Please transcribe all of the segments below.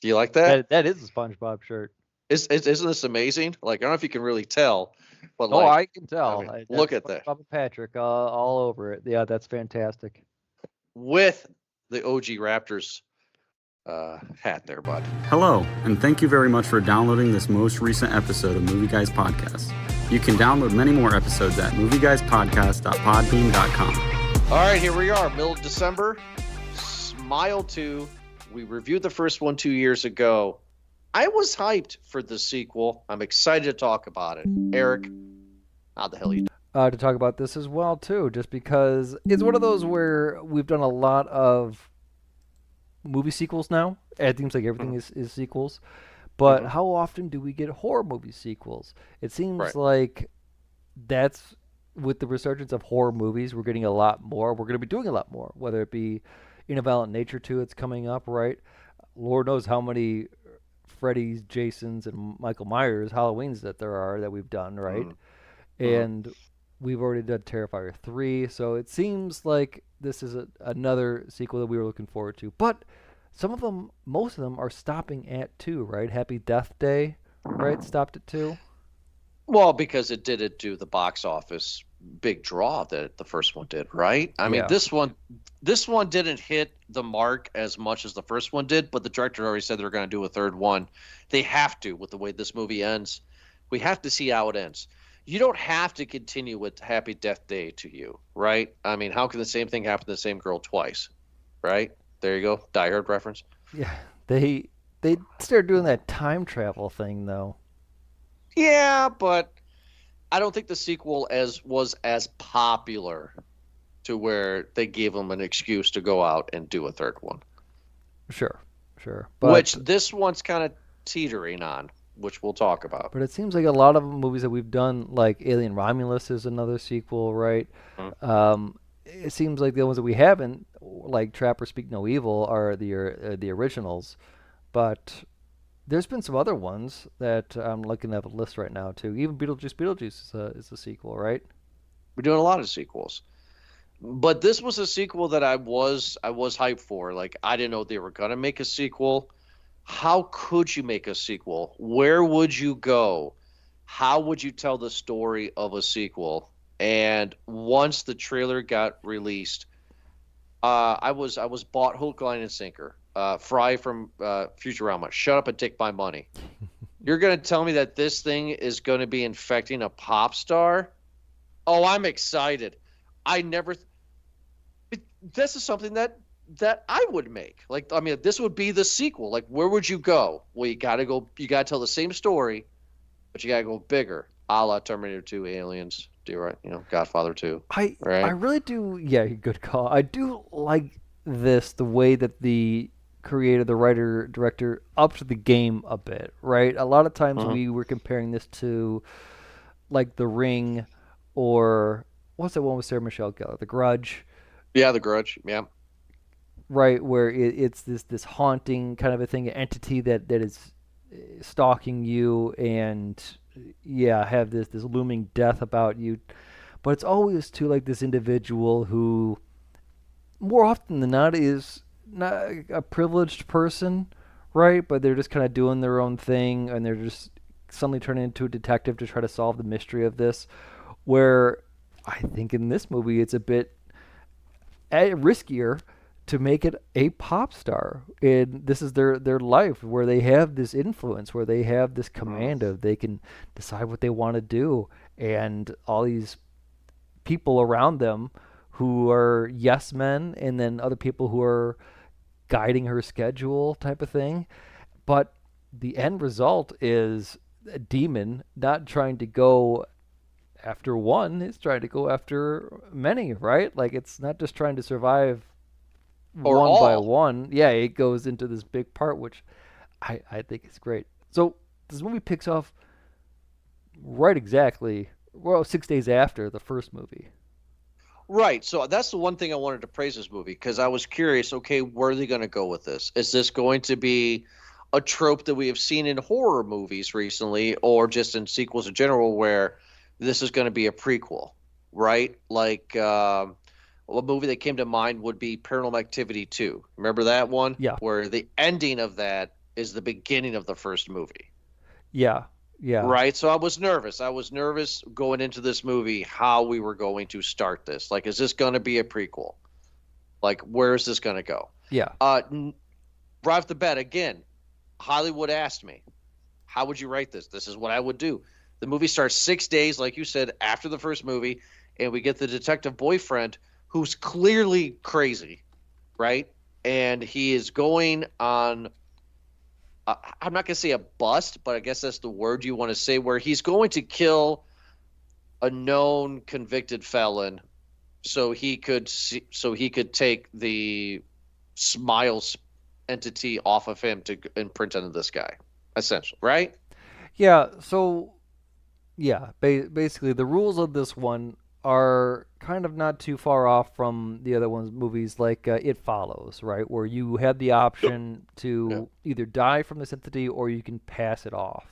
Do you like that? That is a SpongeBob shirt. Isn't this amazing? Like, I don't know if you can really tell, but Oh, like, I can I tell. mean, look That's at that SpongeBob and Patrick all over it. Yeah, that's fantastic. with the OG Raptors hat there, bud. Hello, and thank you very much for downloading this most recent episode of Movie Guys Podcast. You can download many more episodes at movieguyspodcast.podbean.com. All right, here we are, middle of December. Smile 2. We reviewed the first one 2 years ago. I was hyped for the sequel. I'm excited to talk about it. Eric, how the hell are you doing? To talk about this as well too, just because it's one of those where we've done a lot of movie sequels now. It seems like everything is sequels. But how often do we get horror movie sequels? It seems Right. like that's with the resurgence of horror movies, we're getting a lot more. We're going to be doing a lot more, whether it be In a Violent Nature 2, it's coming up, right? Lord knows how many Freddy's, Jason's, and Michael Myers Halloweens that there are that we've done, right? And we've already done Terrifier 3, so it seems like this is another sequel that we were looking forward to. But some of them, most of them, are stopping at 2, right? Happy Death Day, right? Stopped at 2. Well, because it didn't do the box office big draw that the first one did, right? I mean, Yeah. this one didn't hit the mark as much as the first one did, but the director already said they're going to do a third one. They have to, with the way this movie ends. We have to see how it ends. You don't have to continue with Happy Death Day to you, right? I mean, how can the same thing happen to the same girl twice, right? There you go. Die Hard reference. Yeah, they started doing that time travel thing though. Yeah, but I don't think the sequel was as popular to where they gave them an excuse to go out and do a third one. Sure, sure. Which this one's kind of teetering on, which we'll talk about. But it seems like a lot of movies that we've done, like Alien Romulus, is another sequel, right? It seems like the ones that we haven't, like Trapper Speak No Evil, are the originals. But there's been some other ones that I'm looking at a list right now too. Even Beetlejuice is a sequel, right? We're doing a lot of sequels. But this was a sequel that I was hyped for. Like, I didn't know they were gonna make a sequel. How could you make a sequel? Where would you go? How would you tell the story of a sequel? And once the trailer got released, I was bought hook, line, and sinker. Fry from Futurama, shut up and take my money. You're gonna tell me that this thing is gonna be infecting a pop star? Oh, I'm excited. I never. This is something that I would make. Like, I mean, this would be the sequel. Like, where would you go? Well, you gotta go. You gotta tell the same story, but you gotta go bigger, a la Terminator 2, Aliens, do right? Godfather 2, I right? really do. Yeah, good call. I do like this the way that the creator, the writer, director upped the game a bit, right? A lot of times we were comparing this to like The Ring or what's that one with Sarah Michelle Gellar, The Grudge, Yeah, The Grudge. Yeah. right? Where it's this haunting kind of a thing, an entity that is stalking you and yeah, have this looming death about you. But it's always to like this individual who more often than not is not a privileged person, right? But they're just kind of doing their own thing and they're just suddenly turning into a detective to try to solve the mystery of this. Where I think in this movie it's a bit riskier to make it a pop star. And this is their life where they have this influence, where they have this command of they can decide what they want to do, and all these people around them who are yes men, and then other people who are guiding her schedule type of thing. But the end result is a demon not trying to go after one, it's trying to go after many, right? Like it's not just trying to survive Or one by all. one. Yeah, it goes into this big part, which I think is great. So this movie picks off right exactly, well, 6 days after the first movie. Right. So that's the one thing I wanted to praise this movie because I was curious. Okay, where are they going to go with this? Is this going to be a trope that we have seen in horror movies recently, or just in sequels in general, where this is going to be a prequel? Right. Like a movie that came to mind would be Paranormal Activity 2. Remember that one? Yeah. Where the ending of that is the beginning of the first movie. Yeah. Yeah. Right. So I was nervous. I was nervous going into this movie how we were going to start this. Like, is this going to be a prequel? Like, where is this going to go? Yeah. Right off the bat, again, Hollywood asked me, how would you write this? This is what I would do. The movie starts 6 days, like you said, after the first movie, and we get the detective boyfriend who's clearly crazy, right? And he is going on, I'm not going to say a bust, but I guess that's the word you want to say, where he's going to kill a known convicted felon so he could take the Smiles entity off of him to imprint onto this guy, essentially, right? Yeah. So, yeah, basically the rules of this one are kind of not too far off from the other ones movies like It Follows, right? Where you have the option to either die from this entity or you can pass it off,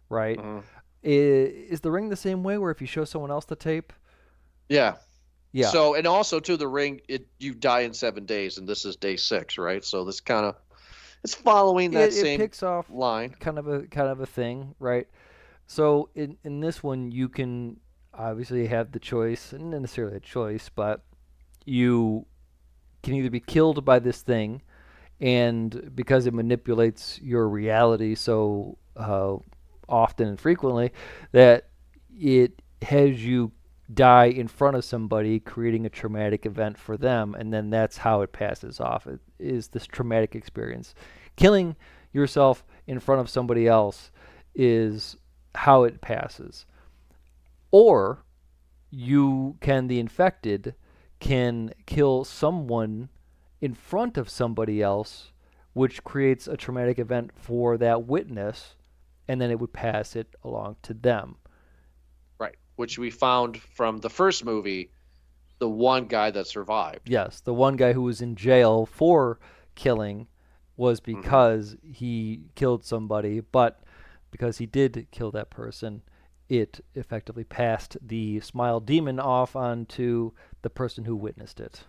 right? Mm-hmm. Is The Ring the same way where if you show someone else the tape? Yeah. Yeah. So, and also to The Ring, you die in 7 days, and this is day 6, right? So this kind of it's following that same it picks off line. kind of a thing, right? So in this one you can obviously have the choice, and not necessarily a choice, but you can either be killed by this thing, and because it manipulates your reality so often and frequently that it has you die in front of somebody, creating a traumatic event for them, and then that's how it passes off. It is this traumatic experience. Killing yourself in front of somebody else is how it passes. Or the infected can kill someone in front of somebody else, which creates a traumatic event for that witness, and then it would pass it along to them. Right. Which we found from the first movie, the one guy that survived. Yes, the one guy who was in jail for killing was because he killed somebody, but because he did kill that person, it effectively passed the Smile Demon off onto the person who witnessed it.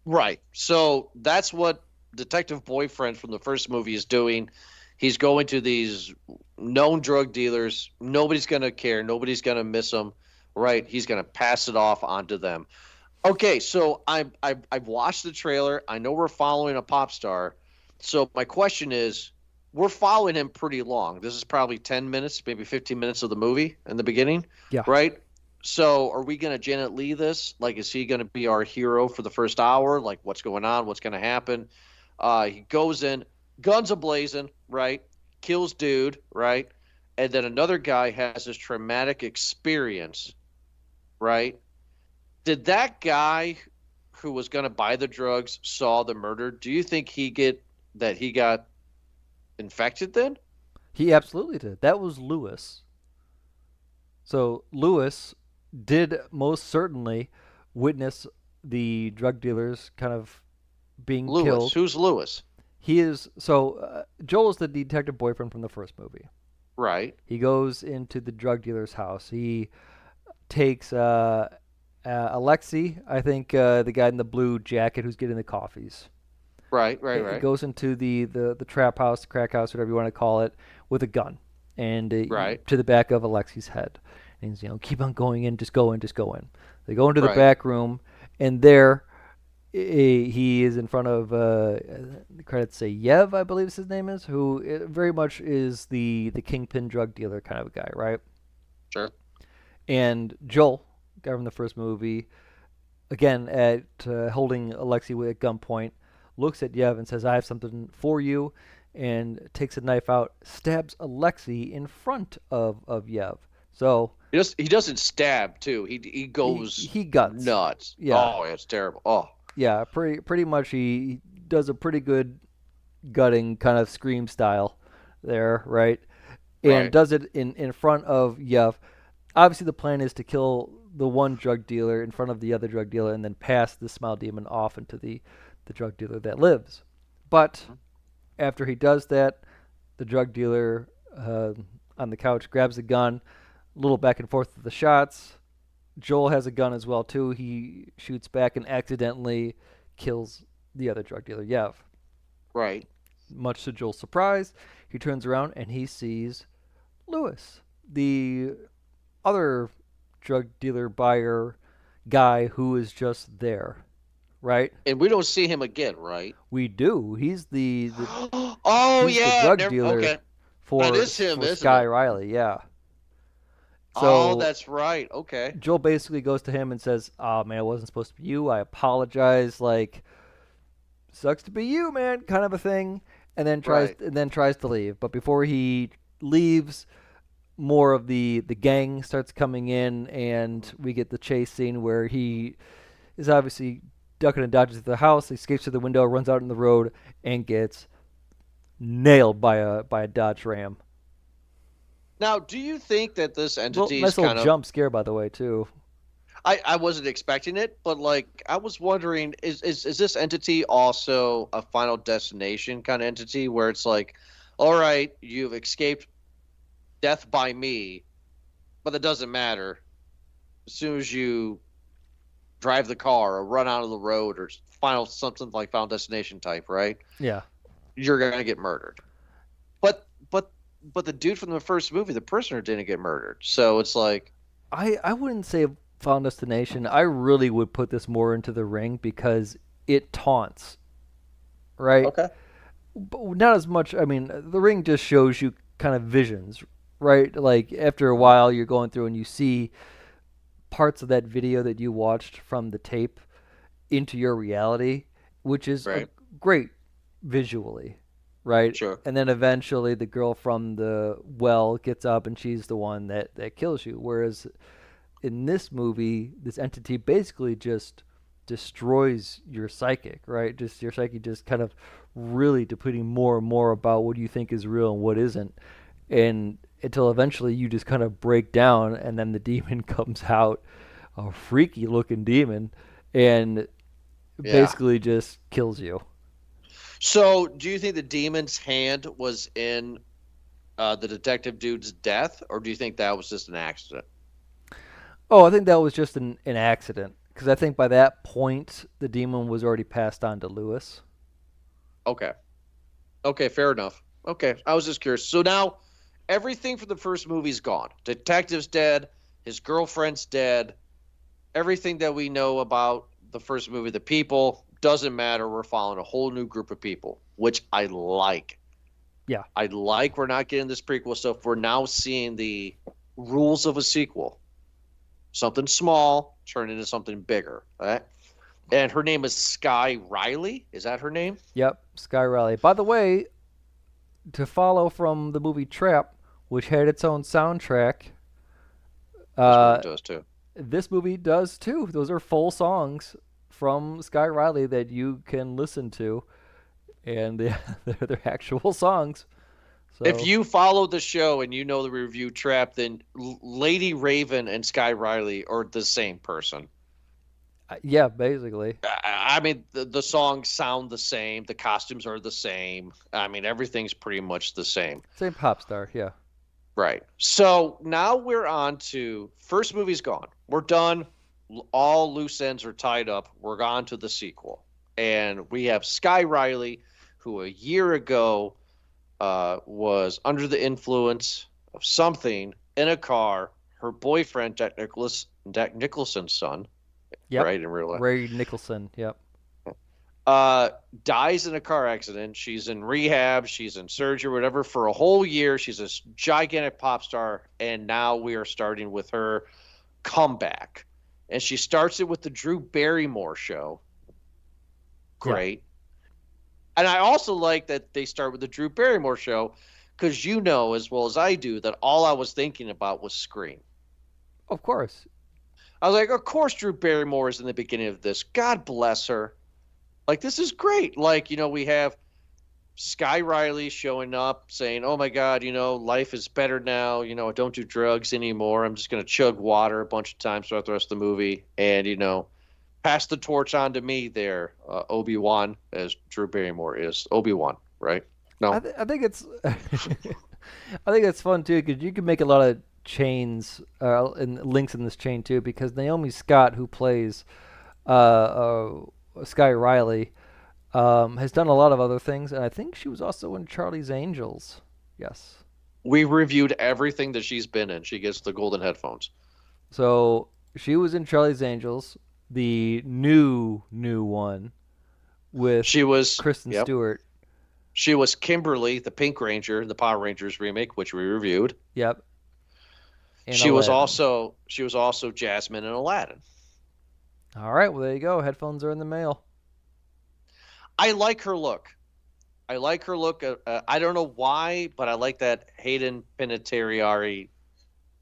Right. So that's what Detective Boyfriend from the first movie is doing. He's going to these known drug dealers. Nobody's going to care. Nobody's going to miss him. Right. He's going to pass it off onto them. Okay. So I've watched the trailer. I know we're following a pop star. So my question is, we're following him pretty long. This is probably 10 minutes, maybe 15 minutes of the movie in the beginning. Yeah. Right. So are we going to Janet Leigh this? Like, is he going to be our hero for the first hour? Like, what's going on? What's going to happen? He goes in, guns a-blazing, right? Kills dude, right? And then another guy has this traumatic experience, right? Did that guy who was going to buy the drugs saw the murder? Do you think he got infected then? He absolutely did. That was Lewis. So Lewis did most certainly witness the drug dealers kind of being killed. Who's Lewis? He is Joel is the detective boyfriend from the first movie. Right. He goes into the drug dealer's house. He takes Alexei, I think the guy in the blue jacket who's getting the coffees. Right. He goes into the trap house, crack house, whatever you want to call it, with a gun, and to the back of Alexei's head. And he's, keep on going in, just go in. They go into the back room, and there he is in front of, the credits say Yev, I believe his name is, who very much is the kingpin drug dealer kind of a guy, right? Sure. And Joel, guy from the first movie, again at holding Alexei at gunpoint, looks at Yev and says, "I have something for you," and takes a knife out, stabs Alexei in front of Yev. So he doesn't stab too. He goes he guts nuts. Yeah. Oh, it's terrible. Oh. Yeah, pretty much he does a pretty good gutting kind of scream style there, right? And does it in front of Yev. Obviously the plan is to kill the one drug dealer in front of the other drug dealer and then pass the Smile Demon off into the drug dealer that lives. But after he does that, the drug dealer on the couch grabs a gun, a little back and forth with the shots. Joel has a gun as well too. He shoots back and accidentally kills the other drug dealer, Yev. Right. much to Joel's surprise, he turns around and he sees Lewis, the other drug dealer buyer guy who is just there, right? And we don't see him again, right? We do. He's the Oh he's the yeah, drug dealer okay. for That is him, for isn't Sky it? Riley. Yeah. Oh, So that's right. Okay. Joel basically goes to him and says, "Oh man, it wasn't supposed to be you. I apologize. Like, sucks to be you, man," kind of a thing. Right. And then tries to leave. But before he leaves, more of the gang starts coming in, and we get the chase scene where he is obviously ducking and dodges to the house, escapes through the window, runs out in the road, and gets nailed by a Dodge Ram. Now, do you think that this Well, entity is nice little kind of jump scare, by the way, too. I wasn't expecting it, but like I was wondering, is this entity also a Final Destination kind of entity where it's like, all right, you've escaped death by me, but it doesn't matter. As soon as you drive the car or run out of the road or final something like Final Destination type, right? Yeah. You're gonna get murdered. But the dude from the first movie, the prisoner, didn't get murdered. So it's like, I wouldn't say Final Destination. I really would put this more into The Ring because it taunts, right? okay, But not as much. I mean, The Ring just shows you kind of visions, right? Like after a while, you're going through and you see parts of that video that you watched from the tape into your reality, which is a right, great visually, right? sure, And then eventually the girl from the well gets up and she's the one that kills you. Whereas in this movie, this entity basically just destroys your psychic, right? Just your psyche just kind of really depleting more and more about what you think is real and what isn't. And until eventually you just kind of break down and then the demon comes out, a freaky looking demon, and yeah. basically just kills you. So, do you think the demon's hand was in the detective dude's death, or do you think that was just an accident? Oh, I think that was just an accident. Because I think by that point, the demon was already passed on to Lewis. Okay. Okay, fair enough. Okay, I was just curious. So now everything from the first movie's gone. Detective's dead. His girlfriend's dead. Everything that we know about the first movie, the people, doesn't matter. We're following a whole new group of people, which I like. Yeah. I like we're not getting this prequel stuff. We're now seeing the rules of a sequel. Something small turn into something bigger. Right? And her name is Sky Riley. Is that her name? Yep, Sky Riley. By the way, to follow from the movie Trap, which had its own soundtrack, This movie uh, does too. this movie does too. Those are full songs from Sky Riley that you can listen to, and they're actual songs. If So you follow the show and you know the review Trap, then Lady Raven and Sky Riley are the same person. yeah, basically. I mean, the songs sound the same. The costumes are the same. I mean, everything's pretty much the same. Same pop star, yeah. Right. So now we're on to first movie's gone. We're done. All loose ends are tied up. We're on to the sequel. And we have Sky Riley, who a year ago was under the influence of something in a car. Her boyfriend, Jack Nicholson's son, Yep. right, in real life, Ray Nicholson, yep. dies in a car accident. She's in rehab. She's in surgery, whatever, for a whole year. She's a gigantic pop star. And now we are starting with her comeback. And she starts it with the Drew Barrymore show. Great. And I also like that they start with the Drew Barrymore show because you know as well as I do that all I was thinking about was Scream. Of course. I was like, of course Drew Barrymore is in the beginning of this. God bless her. Like, this is great. Like, we have Sky Riley showing up saying, oh my God, life is better now. I don't do drugs anymore. I'm just going to chug water a bunch of times throughout the rest of the movie. And, pass the torch on to me there, Obi-Wan, as Drew Barrymore is. Obi-Wan, right? No? I think it's I think it's fun too because you can make a lot of chains and links in this chain too because Naomi Scott, who plays Sky Riley, Has done a lot of other things, and I think she was also in Charlie's Angels. Yes. We reviewed everything that she's been in. She gets the golden headphones. So she was in Charlie's Angels, the new one with She was, Kristen yep. Stewart. She was Kimberly, the Pink Ranger, in the Power Rangers remake, which we reviewed. Yep. And She was Aladdin. also Jasmine in Aladdin. All right, well there you go. Headphones are in the mail. I like her look. I like her look. I don't know why, but I like that Hayden Panettiere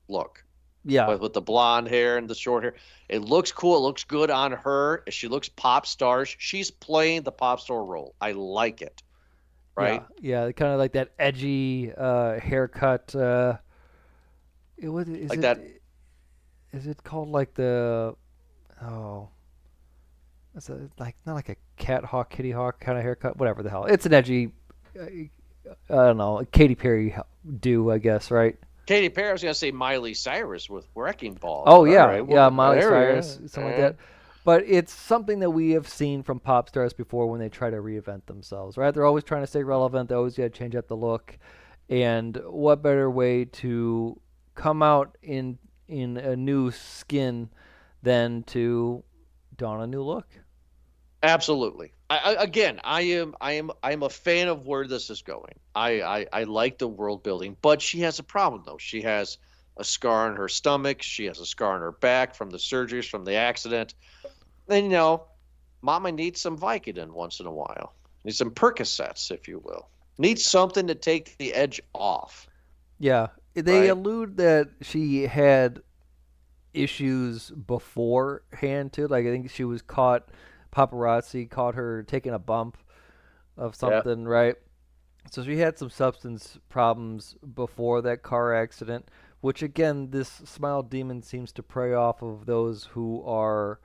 look. Yeah. With the blonde hair and the short hair. It looks cool. It looks good on her. She looks pop star. She's playing the pop star role. I like it. Right? Yeah, kind of like that edgy haircut. Like that. Is it called like the? Oh, it's like not like a cat hawk, kitty hawk kind of haircut. Whatever the hell. It's an edgy. I don't know. Katy Perry do, I guess, right? Katy Perry, I was going to say Miley Cyrus with Wrecking Ball. Oh, yeah. Right. Yeah, Miley Cyrus, something like that. But it's something that we have seen from pop stars before when they try to reinvent themselves, right? They're always trying to stay relevant. They always got to change up the look. And what better way to come out in a new skin than to don a new look? Absolutely. I am a fan of where this is going. I like the world building, but she has a problem though. She has a scar on her stomach. She has a scar on her back from the surgeries, from the accident. And Mama needs some Vicodin once in a while. Needs some Percocets, if you will. Needs something to take the edge off. Yeah, they allude that she had issues beforehand too. Like I think she was caught. Paparazzi caught her taking a bump of something, right? So she had some substance problems before that car accident, which again, this smile demon seems to prey off of those who are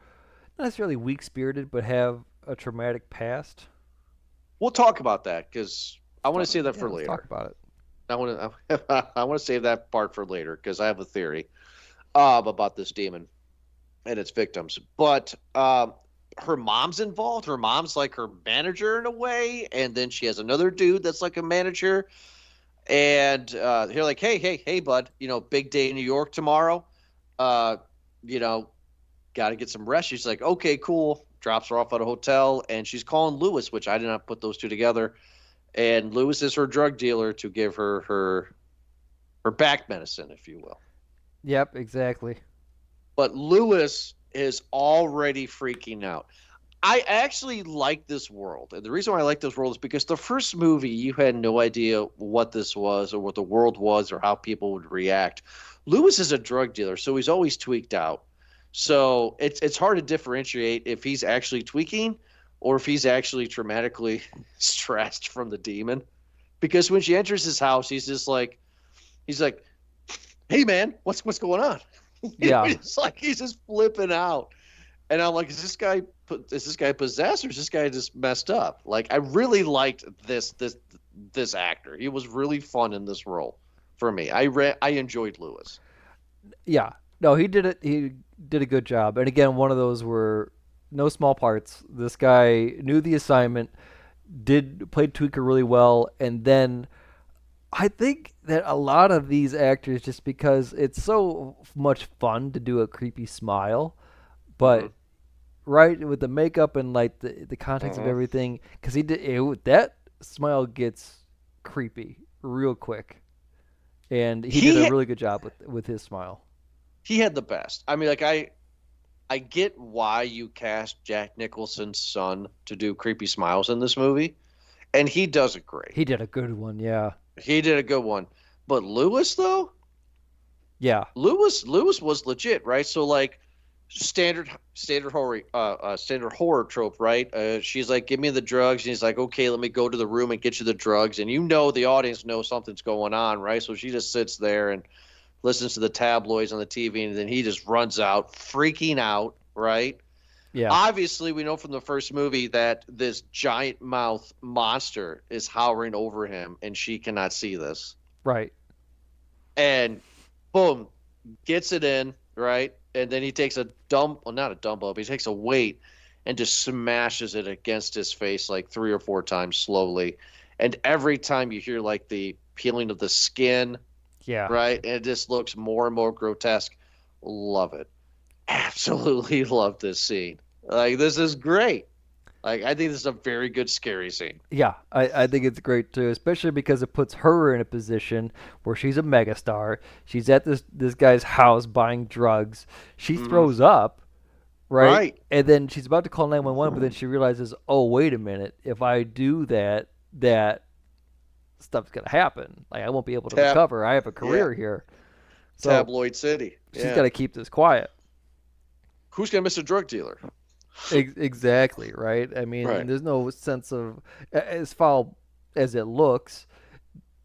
not necessarily weak-spirited, but have a traumatic past. We'll talk about that because I want to save that for later. Talk about it. I want to save that part for later because I have a theory about this demon and its victims. But her mom's involved. Her mom's like her manager in a way, and then she has another dude that's like a manager. And they're like, hey, bud, big day in New York tomorrow. Got to get some rest. She's like, okay, cool. Drops her off at a hotel, and she's calling Lewis, which I did not put those two together. And Lewis is her drug dealer to give her back medicine, if you will. Yep, exactly. But Lewis is already freaking out. I actually like this world. And the reason why I like this world is because the first movie, you had no idea what this was or what the world was or how people would react. Lewis is a drug dealer, so he's always tweaked out. So it's hard to differentiate if he's actually tweaking or if he's actually traumatically stressed from the demon. Because when she enters his house, he's like, hey, man, what's going on? Yeah. It's like he's just flipping out. And I'm like, is this guy possessed or is this guy just messed up? Like, I really liked this actor. He was really fun in this role for me. I enjoyed Lewis. Yeah. No, he did it. He did a good job. And again, one of those were no small parts. This guy knew the assignment, played Tweaker really well, and then I think that a lot of these actors, just because it's so much fun to do a creepy smile, but right with the makeup and like the context of everything, because that smile gets creepy real quick, and he did a really good job with his smile. He had the best. I mean, like I get why you cast Jack Nicholson's son to do creepy smiles in this movie, and he does it great. He did a good one, yeah. He did a good one. But Lewis, though? Yeah. Lewis was legit, right? So, like, standard horror trope, right? She's like, give me the drugs. And he's like, okay, let me go to the room and get you the drugs. And the audience knows something's going on, right? So she just sits there and listens to the tabloids on the TV, and then he just runs out, freaking out, right? Yeah. Obviously, we know from the first movie that this giant mouth monster is hovering over him, and she cannot see this. Right. And boom, gets it in, right? And then he takes not a dumbbell, but he takes a weight, and just smashes it against his face like 3 or 4 times slowly. And every time you hear like the peeling of the skin, Yeah. right? And it just looks more and more grotesque. Love it. Absolutely love this scene. Like, this is great. Like, I think this is a very good scary scene. Yeah, I think it's great too, especially because it puts her in a position where she's a megastar. She's at this guy's house buying drugs. She Hmm. throws up, right? Right. And then she's about to call 911, but then she realizes, oh, wait a minute. If I do that, that stuff's going to happen. Like, I won't be able to recover. I have a Yeah. career here. So Tabloid City. she's Yeah. got to keep this quiet. Who's gonna miss a drug dealer? Exactly, right? I mean, Right. there's no sense of, as foul as it looks,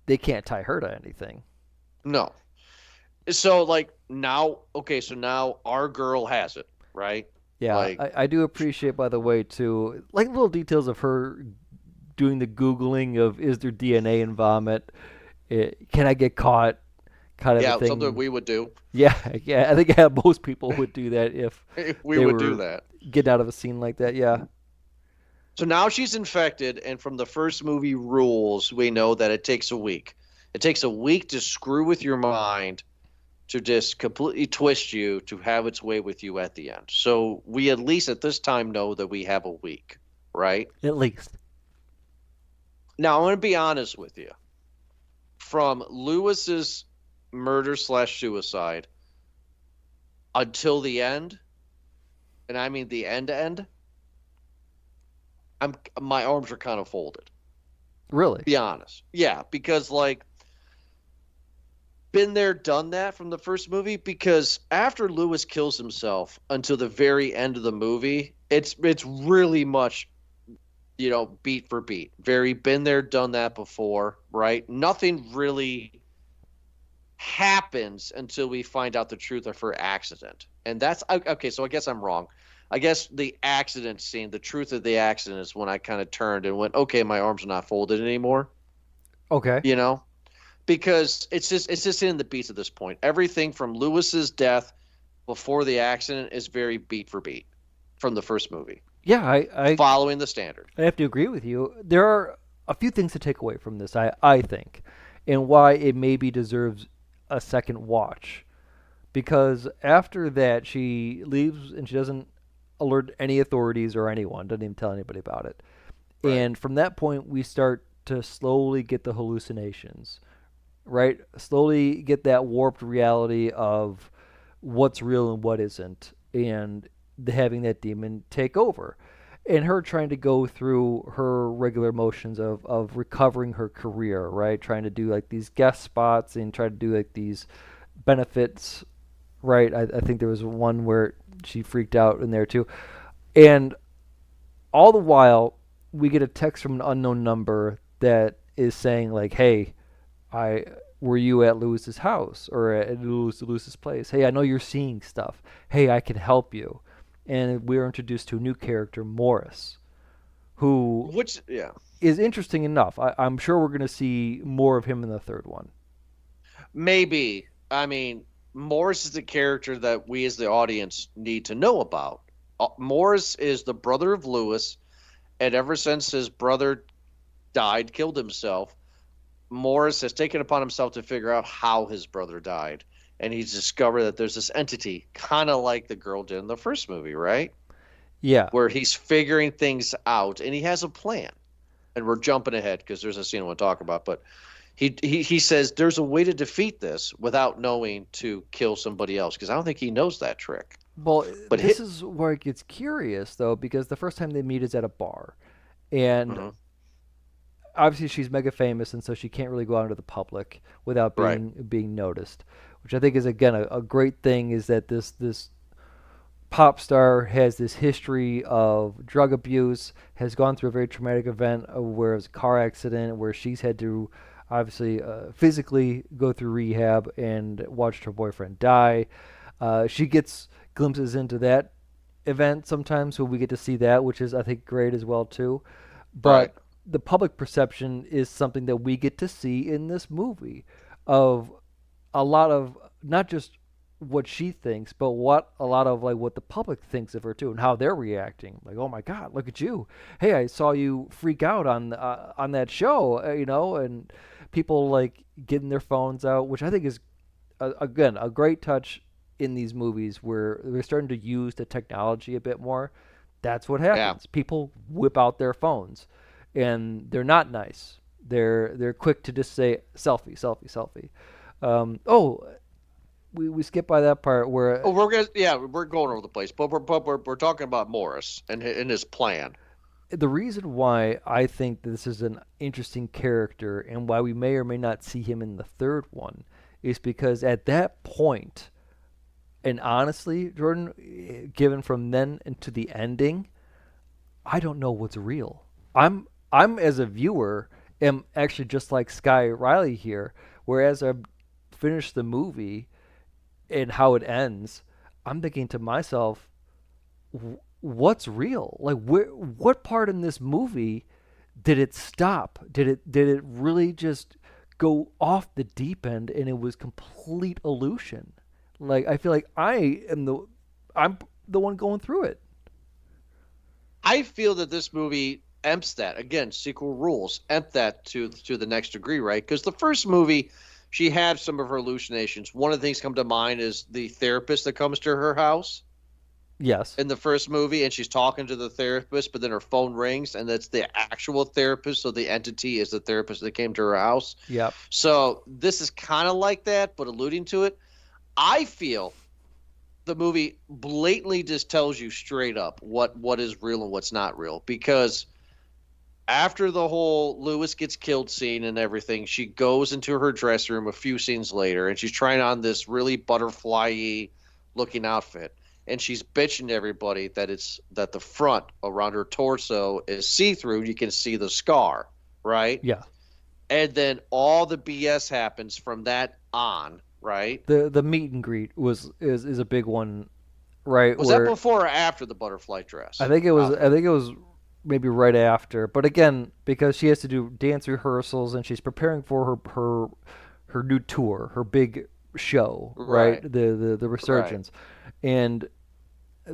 they can't tie her to anything. No. So like now, okay, so now our girl has it, right? Yeah, Like, I do appreciate, by the way, too, like little details of her doing the Googling of is there DNA in vomit? Can I get caught? Kind of a yeah, something thing. we would do. Yeah, yeah, I think most people would do that if We they would do were that. getting out of a scene like that. Yeah, So now she's infected, and from the first movie rules, we know that it takes a week. It takes a week to screw with your mind, to just completely twist you, to have its way with you at the end. So we at least at this time know that we have a week, right? at least. Now I'm going to be honest with you. From Lewis's murder slash suicide until the end, and I mean the end, my arms are kind of folded. Really? Be honest. Yeah, because like been there, done that from the first movie. Because after Lewis kills himself until the very end of the movie, it's really much, beat for beat. Very been there, done that before, right? Nothing really happens until we find out the truth of her accident. And that's okay. So I guess I'm wrong. I guess the accident scene, the truth of the accident, is when I kind of turned and went, okay, my arms are not folded anymore. Okay. Because it's just in the beats at this point. Everything from Lewis's death before the accident is very beat for beat from the first movie, Yeah, I following the standard. I have to agree with you. There are a few things to take away from this, I think, and why it maybe deserves a second watch. Because after that, she leaves and she doesn't alert any authorities or anyone, doesn't even tell anybody about it. Right. And from that point, we start to slowly get the hallucinations, right? Slowly get that warped reality of what's real and what isn't, and having that demon take over. And her trying to go through her regular motions of recovering her career, right? Trying to do like these guest spots and try to do like these benefits, right? I think there was one where she freaked out in there too. And all the while, we get a text from an unknown number that is saying like, "Hey, I were you at Lewis's house or at Lewis's place? Hey, I know you're seeing stuff. Hey, I can help you." And we're introduced to a new character, Morris, who Which, yeah, is interesting enough. I'm sure we're going to see more of him in the third one. maybe. I mean, Morris is a character that we as the audience need to know about. Morris is the brother of Lewis, and ever since his brother died, killed himself, Morris has taken upon himself to figure out how his brother died. And he's discovered that there's this entity, kind of like the girl did in the first movie, right? Yeah. Where he's figuring things out, and he has a plan. And we're jumping ahead because there's a scene I want to talk about. But he says there's a way to defeat this without knowing to kill somebody else, because I don't think he knows that trick. Well, But this is where it gets curious, though, because the first time they meet is at a bar. And Mhm. obviously she's mega famous, and so she can't really go out into the public without being noticed, which I think is, again, a great thing, is that this pop star has this history of drug abuse, has gone through a very traumatic event where it was a car accident, where she's had to obviously physically go through rehab and watched her boyfriend die. She gets glimpses into that event sometimes, so we get to see that, which is, I think, great as well too. But Right. the public perception is something that we get to see in this movie, of a lot of not just what she thinks, but what a lot of like what the public thinks of her too, and how they're reacting. Like, oh my God, look at you! Hey, I saw you freak out on that show, and people like getting their phones out, which I think is again a great touch in these movies where they're starting to use the technology a bit more. That's what Yeah. happens. People whip out their phones, and they're not nice. They're quick to just say selfie, selfie, selfie. Oh, we skip by that part where Oh, we're going over the place, but we're talking about Morris and his plan. the reason why I think this is an interesting character and why we may or may not see him in the third one is because at that point, and honestly, Jordan, given from then into the ending, I don't know what's real. I'm as a viewer am actually just like Sky Riley here, whereas I finished the movie and how it ends, I'm thinking to myself, what's real? Like, what part in this movie did it stop? Did it really just go off the deep end and it was complete illusion? Like, I feel like I'm the one going through it. I feel that this movie empts that again. Sequel rules empt that to the next degree, right? Because the first movie, she had some of her hallucinations. One of the things come to mind is the therapist that comes to her house Yes. in the first movie, and she's talking to the therapist, but then her phone rings, and that's the actual therapist. So the entity is the therapist that came to her house. Yep. So this is kind of like that, but alluding to it. I feel the movie blatantly just tells you straight up what is real and what's not real, because after the whole Lewis gets killed scene and everything, she goes into her dressing room a few scenes later, and she's trying on this really butterfly-y looking outfit, and she's bitching to everybody that the front around her torso is see-through. You can see the scar, right? Yeah. And then all the BS happens from that on, right? The meet and greet is a big one, right? Was that before or after the butterfly dress? I think it was maybe right after. But again, because she has to do dance rehearsals and she's preparing for her new tour, her big show, right? The resurgence. Right. And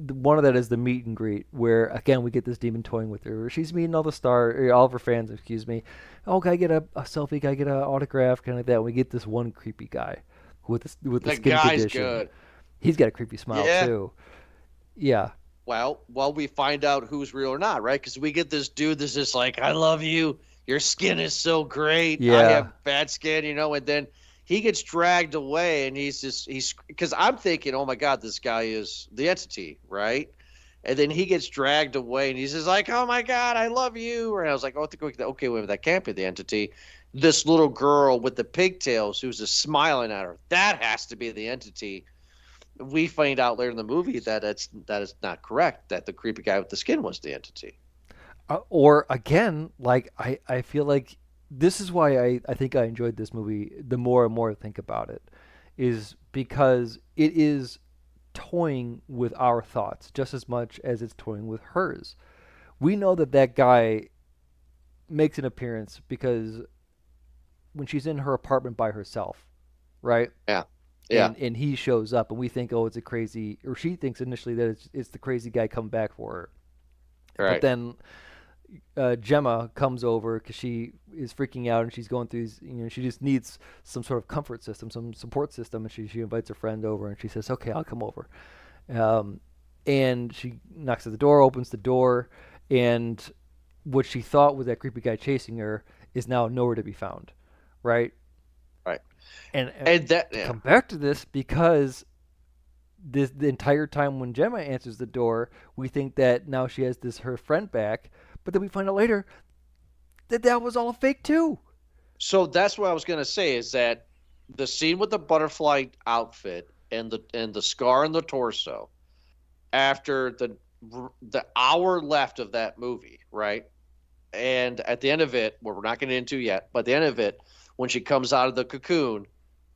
one of that is the meet and greet, where again we get this demon toying with her. She's meeting all of her fans. Excuse me. Oh, can I get a selfie? Can I get an autograph? Kind of like that. And we get this one creepy guy with the skin guy's condition. good. He's got a creepy smile too. Yeah. Well, we find out who's real or not, right? Because we get this dude that's just like, I love you. Your skin is so great. Yeah. I have bad skin, and then he gets dragged away, and he's because I'm thinking, oh my God, this guy is the entity, right? And then he gets dragged away, and he's just like, oh my God, I love you. And I was like, oh, okay, wait, that can't be the entity. This little girl with the pigtails who's just smiling at her, that has to be the entity. We find out later in the movie that is not correct, that the creepy guy with the skin was the entity. Or again, like I feel like this is why I think I enjoyed this movie the more and more I think about it, is because it is toying with our thoughts just as much as it's toying with hers. We know that guy makes an appearance because when she's in her apartment by herself, right? Yeah. Yeah. And he shows up, and we think, oh, it's a crazy, or she thinks initially that it's the crazy guy coming back for her. Right. But then Gemma comes over because she is freaking out, and she's going through these, she just needs some sort of comfort system, some support system, and she invites a friend over, and she says, okay, I'll come over. And she knocks at the door, opens the door, and what she thought was that creepy guy chasing her is now nowhere to be found, right? Right. And that come back to this because the entire time when Gemma answers the door, we think that now she has her friend back, but then we find out later that was all fake too. So that's what I was going to say, is that the scene with the butterfly outfit and the scar on the torso, after the hour left of that movie, right? And at the end of it, what we're not getting into yet, but at the end of it, when she comes out of the cocoon,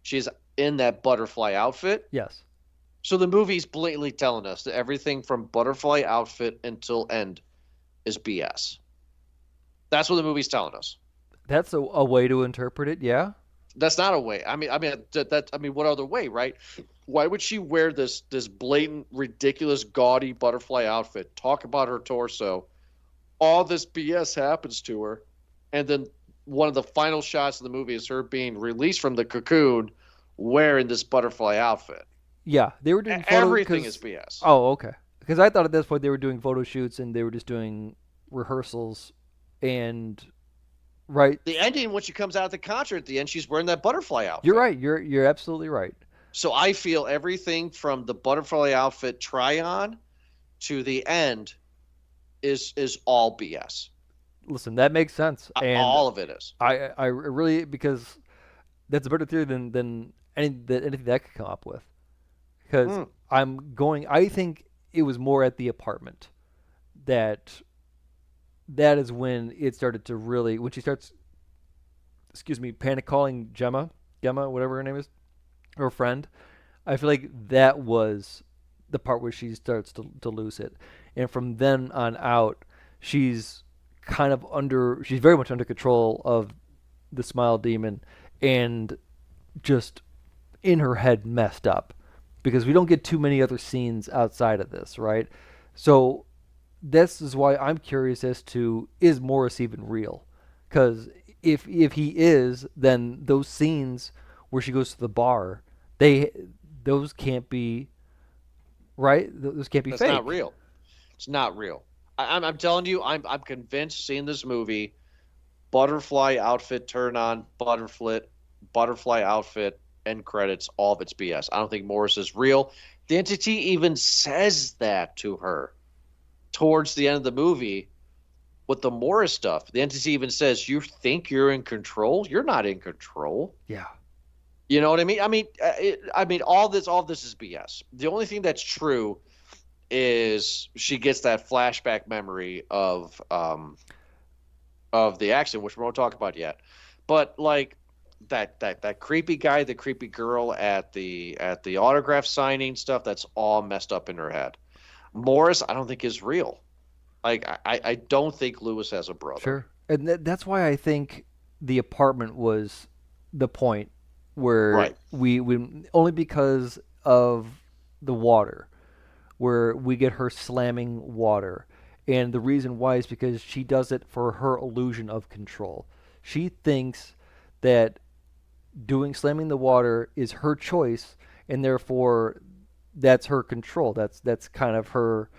she's in that butterfly outfit. Yes. So the movie's blatantly telling us that everything from butterfly outfit until end is BS. That's what the movie's telling us. That's a way to interpret it, yeah. That's not a way. I mean, what other way, right? Why would she wear this blatant, ridiculous, gaudy butterfly outfit? Talk about her torso. All this BS happens to her, and then one of the final shots of the movie is her being released from the cocoon wearing this butterfly outfit. Yeah, they were doing everything is BS. Oh, okay. Because I thought at this point they were doing photo shoots and they were just doing rehearsals, and right. The ending when she comes out of the concert at the end, she's wearing that butterfly outfit. You're right. You're absolutely right. So I feel everything from the butterfly outfit try on to the end is all BS. Listen, that makes sense. And all of it is. I really, because that's a better theory than anything that I could come up with. Because I think it was more at the apartment that is when it started to really, when she starts, panic calling Gemma, whatever her name is, her friend. I feel like that was the part where she starts to lose it. And from then on out, she's very much under control of the Smile Demon and just in her head messed up. Because we don't get too many other scenes outside of this, right? So this is why I'm curious as to, is Morris even real? Because if he is, then those scenes where she goes to the bar, those can't be right. Those can't be fake. That's not real. It's not real. I'm telling you, I'm convinced. Seeing this movie, butterfly outfit turn on, butterfly outfit end credits, all of it's BS. I don't think Morris is real. The entity even says that to her towards the end of the movie with the Morris stuff. The entity even says, "You think you're in control? You're not in control." Yeah. You know what I mean? I mean, all this is BS. The only thing that's true is she gets that flashback memory of the accident, which we won't talk about yet. But like that creepy guy, the creepy girl at the autograph signing stuff, that's all messed up in her head. Morris, I don't think is real. Like I don't think Lewis has a brother. Sure, and that's why I think the apartment was the point. Where we only because of the water, where we get her slamming water, and the reason why is because she does it for her illusion of control. She thinks that slamming the water is her choice, and therefore that's her control. That's kind of her,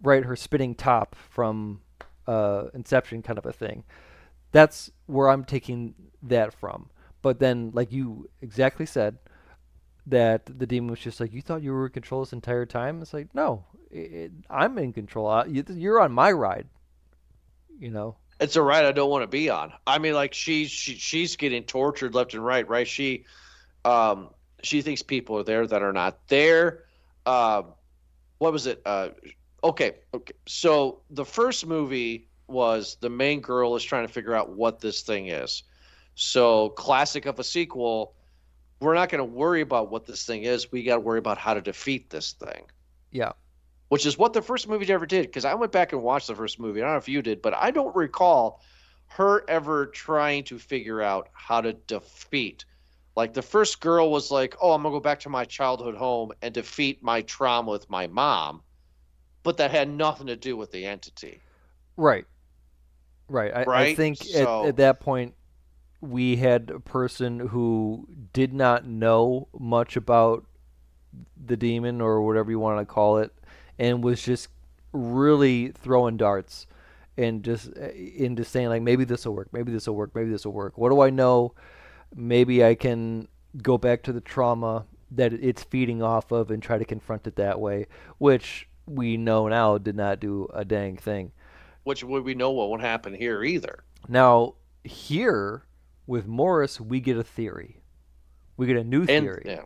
right? Her spinning top from Inception, kind of a thing. That's where I'm taking that from. But then, like you exactly said, that the demon was just like, you thought you were in control this entire time? It's like, no, I'm in control. You're on my ride, you know? It's a ride I don't want to be on. I mean, like, she's getting tortured left and right? She thinks people are there that are not there. What was it? Okay. So the first movie was the main girl is trying to figure out what this thing is. So classic of a sequel, we're not going to worry about what this thing is. We got to worry about how to defeat this thing. Yeah. Which is what the first movie ever did. Because I went back and watched the first movie. I don't know if you did, but I don't recall her ever trying to figure out how to defeat. Like the first girl was like, oh, I'm going to go back to my childhood home and defeat my trauma with my mom. But that had nothing to do with the entity. Right. I think at that point, we had a person who did not know much about the demon or whatever you want to call it, and was just really throwing darts and just into saying like, maybe this will work, maybe this will work, maybe this will work. What do I know? Maybe I can go back to the trauma that it's feeding off of and try to confront it that way, which we know now did not do a dang thing. Which we know won't happen here either. Now, here with Morris, we get a theory. We get a new theory.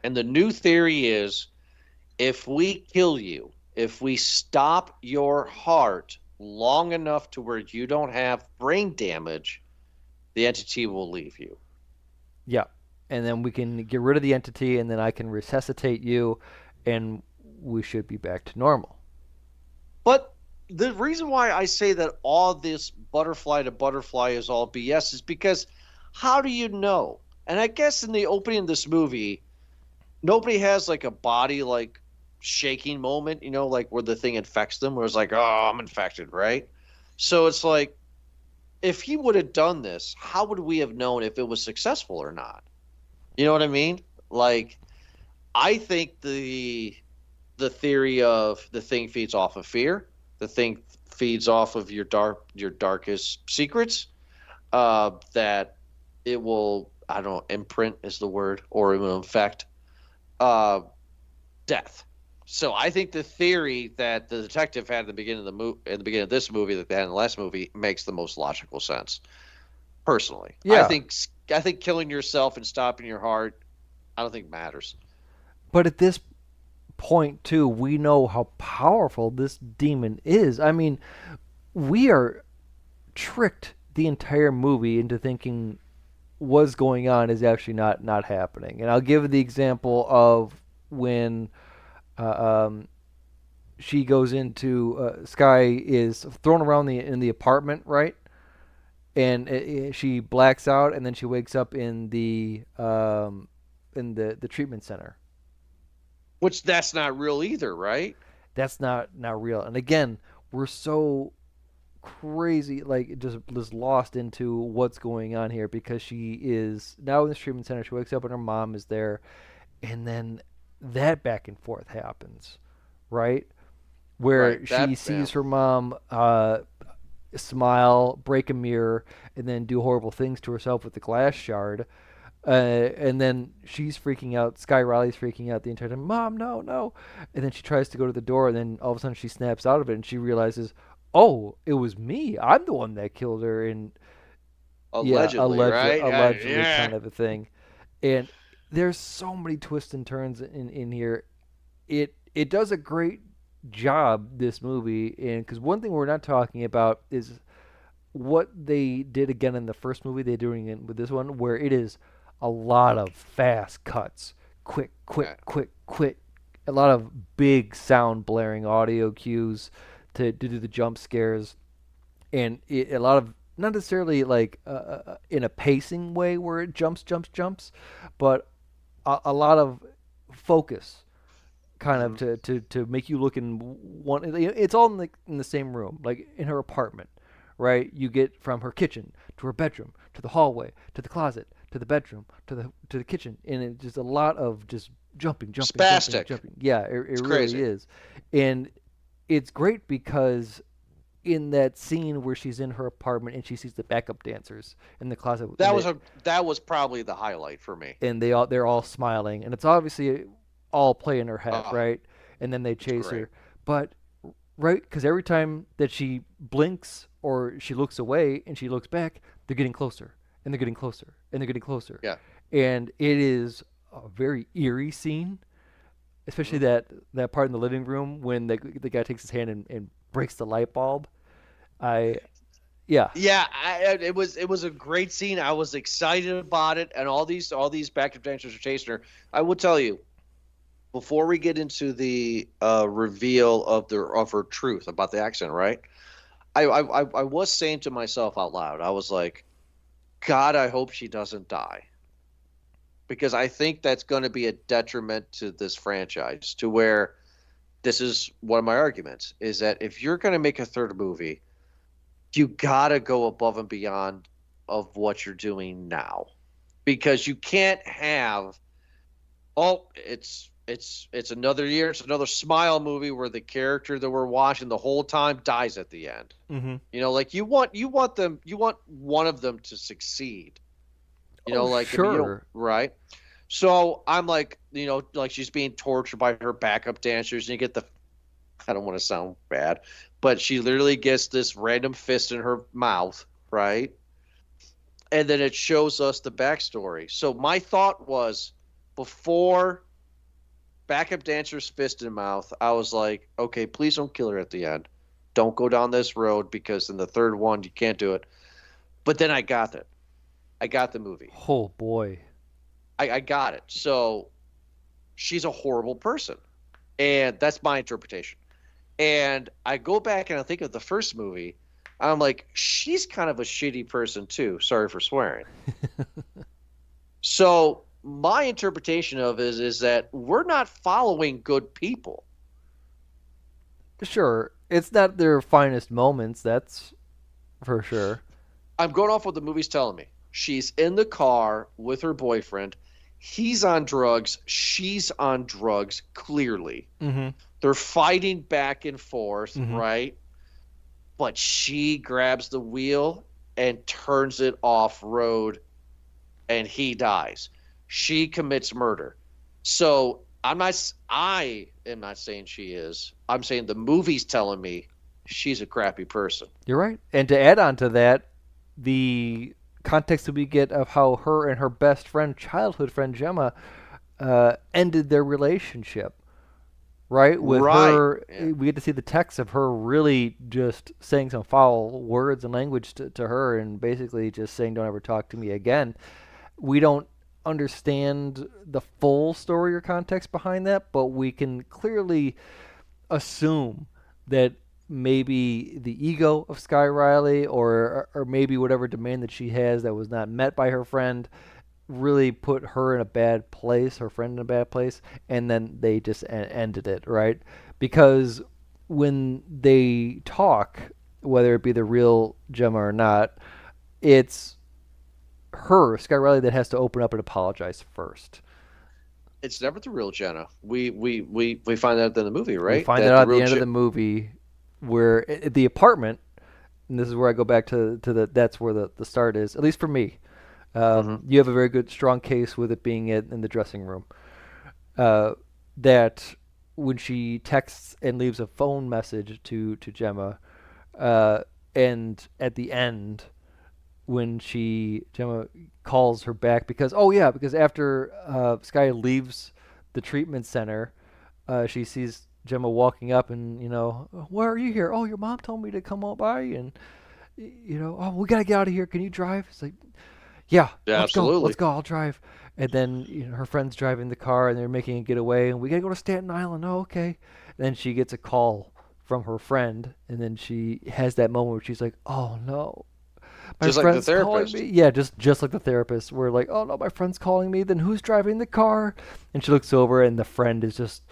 And the new theory is, if we kill you, if we stop your heart long enough to where you don't have brain damage, the entity will leave you. Yeah. And then we can get rid of the entity, and then I can resuscitate you, and we should be back to normal. But the reason why I say that all this butterfly to butterfly is all BS is because how do you know? And I guess in the opening of this movie, nobody has like a body like shaking moment, like where the thing infects them, where it's like, oh, I'm infected, right? So it's like, if he would have done this, how would we have known if it was successful or not? You know what I mean? Like, I think the theory of the thing feeds off of fear, the thing feeds off of your darkest secrets, that it will, I don't know, imprint is the word, or it will infect uh, death. So I think the theory that the detective had at the beginning of at the beginning of this movie that they had in the last movie makes the most logical sense. Personally, Yeah. I think killing yourself and stopping your heart, I don't think matters. But at this point too, we know how powerful this demon is. I mean, we are tricked the entire movie into thinking what's going on is actually not happening. And I'll give the example of when um, she goes into Sky is thrown around in the apartment, right? And she blacks out, and then she wakes up in the treatment center. Which that's not real either, right? That's not real. And again, we're so crazy, like just lost into what's going on here because she is now in the treatment center. She wakes up and her mom is there, and then that back and forth happens, right? Where Right. she sees her mom smile, break a mirror, and then do horrible things to herself with the glass shard. And then she's freaking out. Sky Riley's freaking out the entire time. Mom, no, no. And then she tries to go to the door, and then all of a sudden she snaps out of it, and she realizes, oh, it was me. I'm the one that killed her. And yeah, Allegedly, right? allegedly Yeah. kind of a thing. And there's so many twists and turns in here. It does a great job, this movie, and because one thing we're not talking about is what they did again in the first movie. They're doing it with this one, where it is a lot of fast cuts, quick, quick, Yeah. quick, quick, a lot of big sound blaring audio cues to do the jump scares, and a lot of not necessarily like in a pacing way where it jumps, but a lot of focus kind of Mhm. to make you look in one. It's all in the same room, like in her apartment, right? You get from her kitchen to her bedroom to the hallway to the closet to the bedroom to the kitchen, and it's just a lot of just Spastic. jumping. Yeah, it It's really crazy. is, and it's great because in that scene where she's in her apartment and she sees the backup dancers in the closet That was probably the highlight for me. and they're all smiling, and it's obviously all play in her head, Oh, right? And then they it's chase great. her, but right, because every time that she blinks or she looks away and she looks back, they're getting closer and they're getting closer and they're getting closer, Yeah. and it is a very eerie scene, especially Mhm. that part in the living room when the guy takes his hand and breaks the light bulb. I Yeah. Yeah, it was a great scene. I was excited about it, and all these backup dancers are chasing her. I will tell you, before we get into the reveal of her truth about the accident, right? I was saying to myself out loud, I was like, God, I hope she doesn't die, because I think that's going to be a detriment to this franchise. To where this is one of my arguments is that if you're going to make a third movie, you gotta go above and beyond of what you're doing now, because you can't have, oh, it's another year, it's another Smile movie where the character that we're watching the whole time dies at the end. Mm-hmm. Like you want one of them to succeed. Oh, Like, I mean, you don't, sure. right? So I'm like, like she's being tortured by her backup dancers, and you get the, I don't want to sound bad, but she literally gets this random fist in her mouth, right? And then it shows us the backstory. So my thought was, before backup dancer's fist in mouth, I was like, okay, please don't kill her at the end. Don't go down this road, because in the third one you can't do it. But then I got it. I got the movie. Oh boy. I got it. So she's a horrible person, and that's my interpretation. And I go back and I think of the first movie. I'm like, she's kind of a shitty person too. Sorry for swearing. So my interpretation of it is that we're not following good people. Sure, it's not their finest moments, that's for sure. I'm going off what the movie's telling me. She's in the car with her boyfriend. He's on drugs. She's on drugs, clearly. Mm-hmm. They're fighting back and forth, Mhm. right? But she grabs the wheel and turns it off road, and he dies. She commits murder. So I am not saying she is. I'm saying the movie's telling me she's a crappy person. You're right. And to add on to that, the context that we get of how her and her best friend, childhood friend Gemma, ended their relationship. Right? With Right. her, Yeah. we get to see the text of her really just saying some foul words and language to her and basically just saying, don't ever talk to me again. We don't understand the full story or context behind that, but we can clearly assume that maybe the ego of Sky Riley or maybe whatever demand that she has that was not met by her friend really put her in a bad place, her friend in a bad place, and then they just ended it, right? Because when they talk, whether it be the real Gemma or not, it's her, Sky Riley, that has to open up and apologize first. It's never the real Jenna. We find out in the movie, right? We find That that out at real the end of the movie where at the apartment, and this is where I go back to that's where the start is, at least for me. You have a very good, strong case with it being in the dressing room. That when she texts and leaves a phone message to Gemma, and at the end, when Gemma calls her back because after Sky leaves the treatment center, she sees Gemma walking up and why are you here? Oh, your mom told me to come on by and oh, we gotta get out of here. Can you drive? It's like, yeah, absolutely. Let's go. I'll drive. And then her friend's driving the car, and they're making a getaway, and we gotta go to Staten Island. Oh, okay. And then she gets a call from her friend, and then she has that moment where she's like, "Oh no, my just friend's like the calling therapist. me." Yeah, just like the therapist. We're like, "Oh no, my friend's calling me." Then who's driving the car? And she looks over, and the friend is just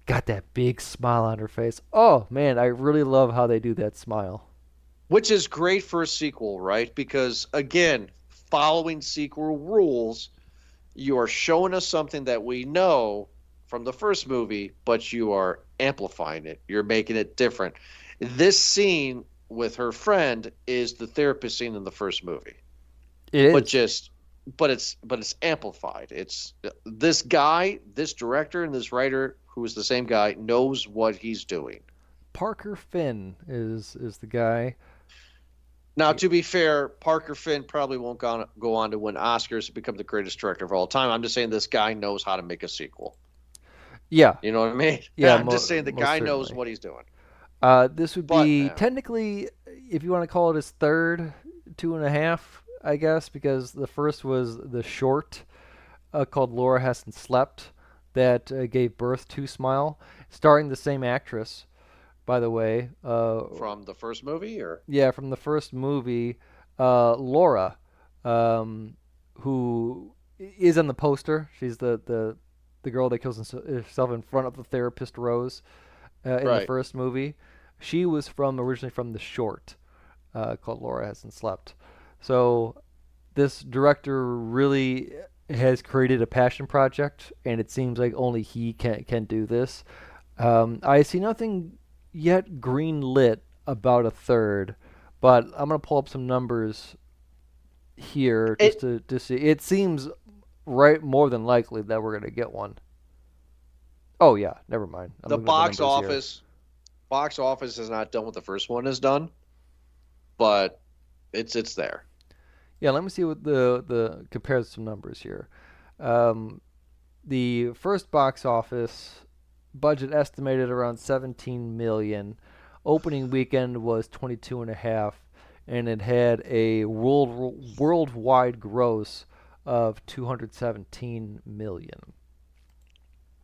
got that big smile on her face. Oh man, I really love how they do that smile. Which is great for a sequel, right? Because again, following sequel rules, you are showing us something that we know from the first movie, but you are amplifying it. You're making it different. This scene with her friend is the therapist scene in the first movie. It is. But it's amplified. It's this guy, this director, and this writer, who is the same guy, knows what he's doing. Parker Finn is the guy. Now, to be fair, Parker Finn probably won't go on to win Oscars to become the greatest director of all time. I'm just saying this guy knows how to make a sequel. Yeah. You know what I mean? Yeah, I'm just saying the guy certainly knows what he's doing. This would be technically, if you want to call it his third 2.5, I guess, because the first was the short called Laura Hasn't Slept that gave birth to Smile, starring the same actress, by the way. From the first movie, or yeah, from the first movie, Laura, who is on the poster. She's the girl that kills herself in front of the therapist Rose in the first movie. She was originally from the short called Laura Hasn't Slept. So this director really has created a passion project, and it seems like only he can do this. I see nothing yet green lit about a third, but I'm gonna pull up some numbers here just to see. It seems more than likely that we're gonna get one. Oh yeah, never mind. The box office is not done what the first one is done, but it's there. Yeah, let me see what the compare some numbers here. The first box office budget estimated around 17 million. Opening weekend was 22.5, and it had a worldwide gross of 217 million.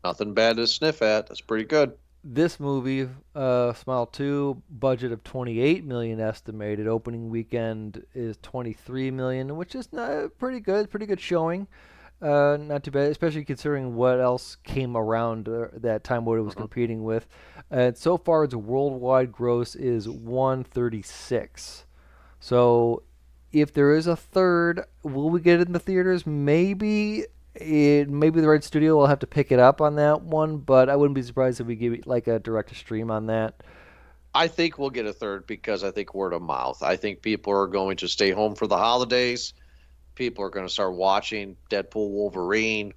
Nothing bad to sniff at. That's pretty good. This movie, Smile 2, budget of 28 million estimated. Opening weekend is 23 million, which is pretty good showing. Not too bad, especially considering what else came around that time, what it was competing with. So far, its worldwide gross is 136. So, if there is a third, will we get it in the theaters? Maybe. Maybe the right studio will have to pick it up on that one, but I wouldn't be surprised if we give it like a direct to stream on that. I think we'll get a third because I think word of mouth. I think people are going to stay home for the holidays. People are going to start watching Deadpool, Wolverine,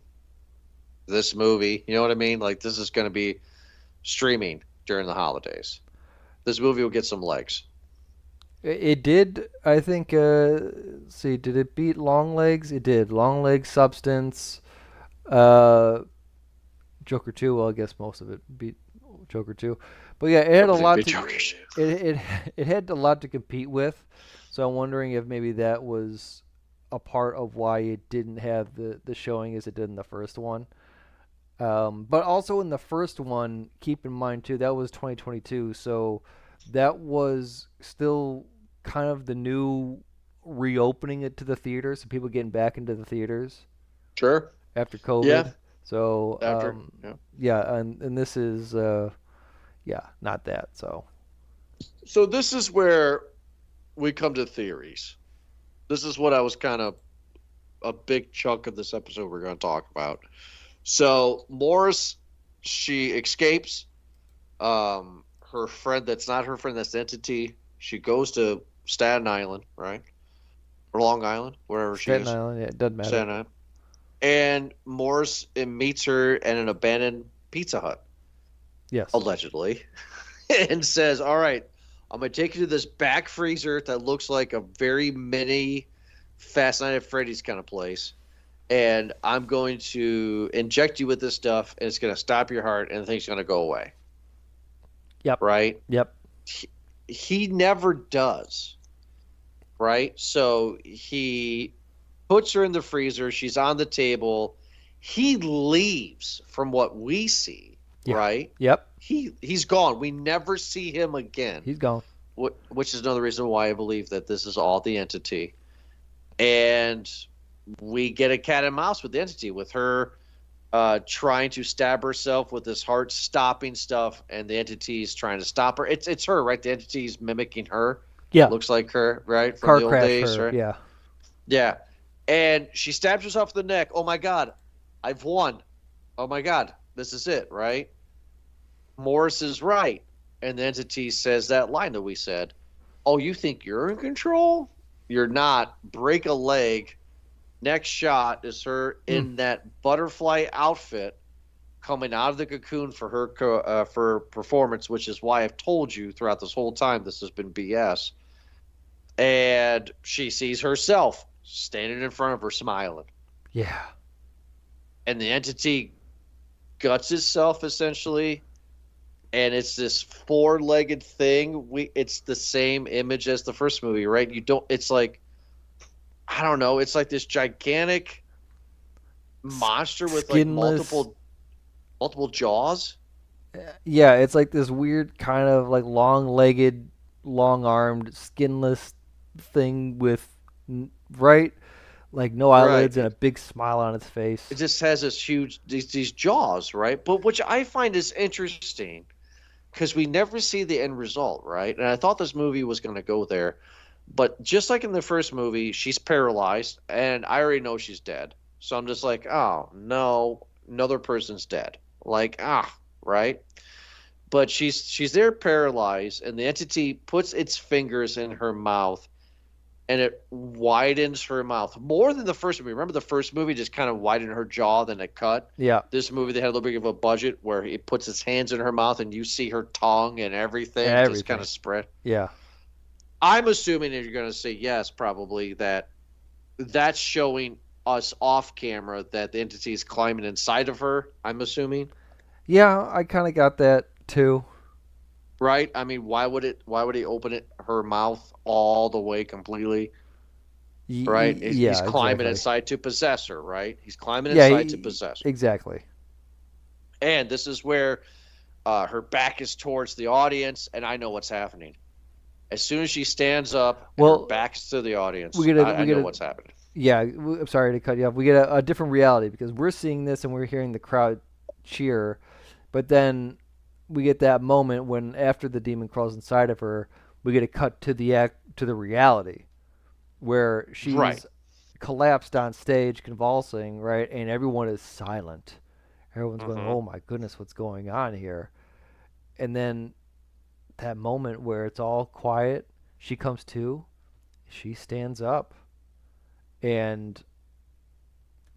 this movie. You know what I mean? Like, this is going to be streaming during the holidays. This movie will get some legs. It did, I think. See, did it beat Long Legs? It did. Long Legs, Substance, Joker 2. Well, I guess most of it beat Joker 2. But yeah, it had a lot to. It had a lot to compete with. So I'm wondering if maybe that was a part of why it didn't have the showing as it did in the first one. But also in the first one, keep in mind too, that was 2022, so that was still kind of the new reopening it to the theaters, so people getting back into the theaters Sure. after COVID. Yeah. So After. yeah, and this is not that. So this is where we come to theories. This is what I was kind of a big chunk of this episode we're going to talk about. So Morris, she escapes. Her friend that's not her friend, that's the entity. She goes to Staten Island, right? Or Long Island, wherever she is. Staten Island, yeah, it doesn't matter. Staten Island. And Morris meets her at an abandoned Pizza Hut. Yes. Allegedly. And says, all right, I'm going to take you to this back freezer that looks like a very mini Fast Night at Freddy's kind of place. And I'm going to inject you with this stuff, and it's going to stop your heart, and the thing's going to go away. Yep. Right? Yep. He never does. Right? So he puts her in the freezer. She's on the table. He leaves from what we see. Yeah. Right? Yep. He's gone. We never see him again. He's gone. Which is another reason why I believe that this is all the entity. And we get a cat and mouse with the entity, with her trying to stab herself with this heart-stopping stuff, and the entity's trying to stop her. It's her, right? The entity's mimicking her. Yeah. Looks like her, right? From Car the old crash days, her, right? yeah. Yeah. And she stabs herself in the neck. Oh, my God. I've won. Oh, my God. This is it, right? Morris is right. And the entity says that line that we said. Oh, you think you're in control? You're not. Break a leg. Next shot is her in that butterfly outfit coming out of the cocoon for her for performance, which is why I've told you throughout this whole time this has been BS. And she sees herself standing in front of her smiling. Yeah. And the entity guts itself essentially. And it's this four-legged thing. It's the same image as the first movie, right? It's like, I don't know. It's like this gigantic monster with Skinless. like multiple jaws. Yeah, it's like this weird kind of like long-legged, long-armed, skinless thing with right, like no eyelids and a big smile on its face. It just has this huge these jaws, right? But which I find is interesting because we never see the end result, right? And I thought this movie was going to go there. But just like in the first movie, she's paralyzed, and I already know she's dead. So I'm just like, oh, no, another person's dead. Like, right? But she's there paralyzed, and the entity puts its fingers in her mouth, and it widens her mouth. More than the first movie. Remember the first movie just kind of widened her jaw, then it cut? Yeah. This movie, they had a little bit of a budget where it puts its hands in her mouth, and you see her tongue and everything just kind of spread. Yeah. I'm assuming that you're going to say yes, probably, that's showing us off camera that the entity is climbing inside of her, I'm assuming. Yeah, I kind of got that too. Right? I mean, why would he open her mouth all the way completely? Right? He's climbing inside to possess her, right? He's climbing inside to possess her. Exactly. And this is where her back is towards the audience, and I know what's happening. As soon as she stands up, her back is to the audience. I know what's happening. Yeah, I'm sorry to cut you off. We get a different reality because we're seeing this and we're hearing the crowd cheer, but then we get that moment when after the demon crawls inside of her, we get a cut to the reality where Right. she's collapsed on stage convulsing, right? And everyone is silent. Everyone's going, Hmm. "Oh my goodness, what's going on here?" And then that moment where it's all quiet, she comes to, she stands up, and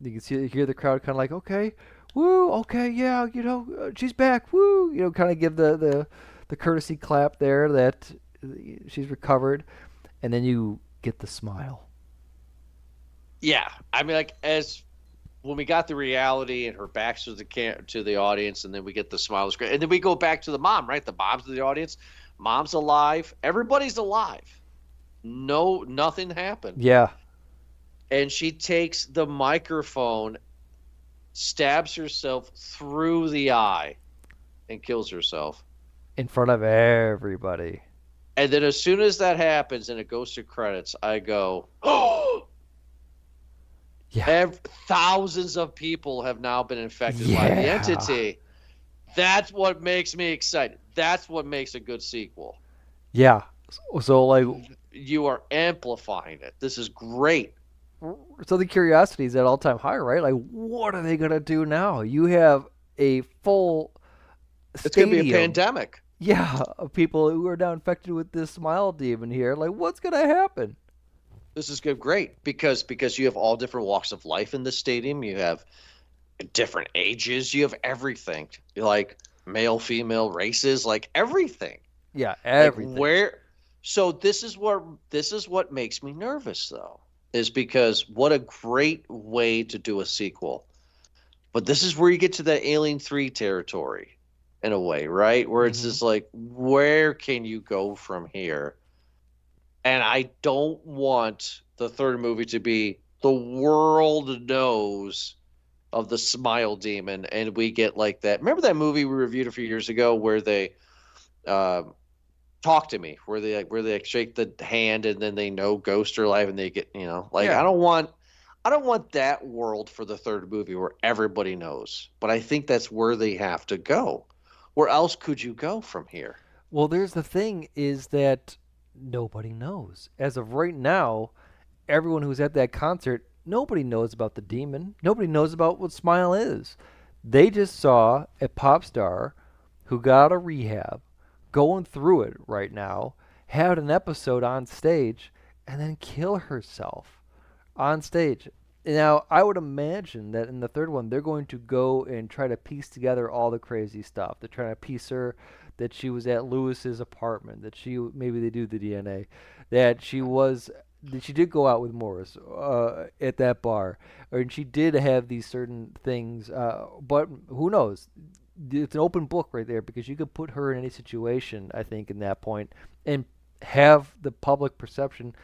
you can hear the crowd kind of like, okay, woo, okay, yeah, she's back, woo, kind of give the courtesy clap there that she's recovered, and then you get the smile. Yeah. I mean, like as when we got the reality and her back's to to the audience, and then we get the smile screen, and then we go back to the mom, right? The mom's to the audience. Mom's alive. Everybody's alive. No, nothing happened. Yeah, And she takes the microphone, stabs herself through the eye, and kills herself. in front of everybody. And then as soon as that happens and it goes to credits, I go, oh, Yeah, thousands of people have now been infected by the yeah, entity. That's what makes me excited. That's what makes a good sequel. yeah. So like, You are amplifying it. This is great. so the curiosity is at all time high, right? Like, what are they gonna do now? You have a full It's going to be a stadium, pandemic. yeah, of people who are now infected with this smile demon here. Like, what's gonna happen? This is good, great because you have all different walks of life in this stadium. You have different ages. You have everything, like male, female, races, like everything. Yeah, Like everything. where? So this is what makes me nervous though, is because what a great way to do a sequel. But this is where you get to that Alien 3 territory in a way, right? Where it's Hmm. just like, where can you go from here? And I don't want the third movie to be the world knows of the smile demon, and we get like that. Remember that movie we reviewed a few years ago where they uh, talk to me, where they like, shake the hand and then they know ghost or life and they get like Yeah. I don't want that world for the third movie where everybody knows. But I think that's where they have to go. Where else could you go from here? Well, there's the thing is that nobody knows. As of right now, everyone who's at that concert, nobody knows about the demon. Nobody knows about what Smile is. They just saw a pop star who got out of rehab, going through it right now, had an episode on stage, and then kill herself on stage. Now, I would imagine that in the third one, they're going to go and try to piece together all the crazy stuff. They're trying to piece her that she was at Lewis's apartment, that she maybe they do the DNA, that she did go out with Morris at that bar, and she did have these certain things. But who knows? It's an open book right there because you could put her in any situation. I think in that point, and have the public perception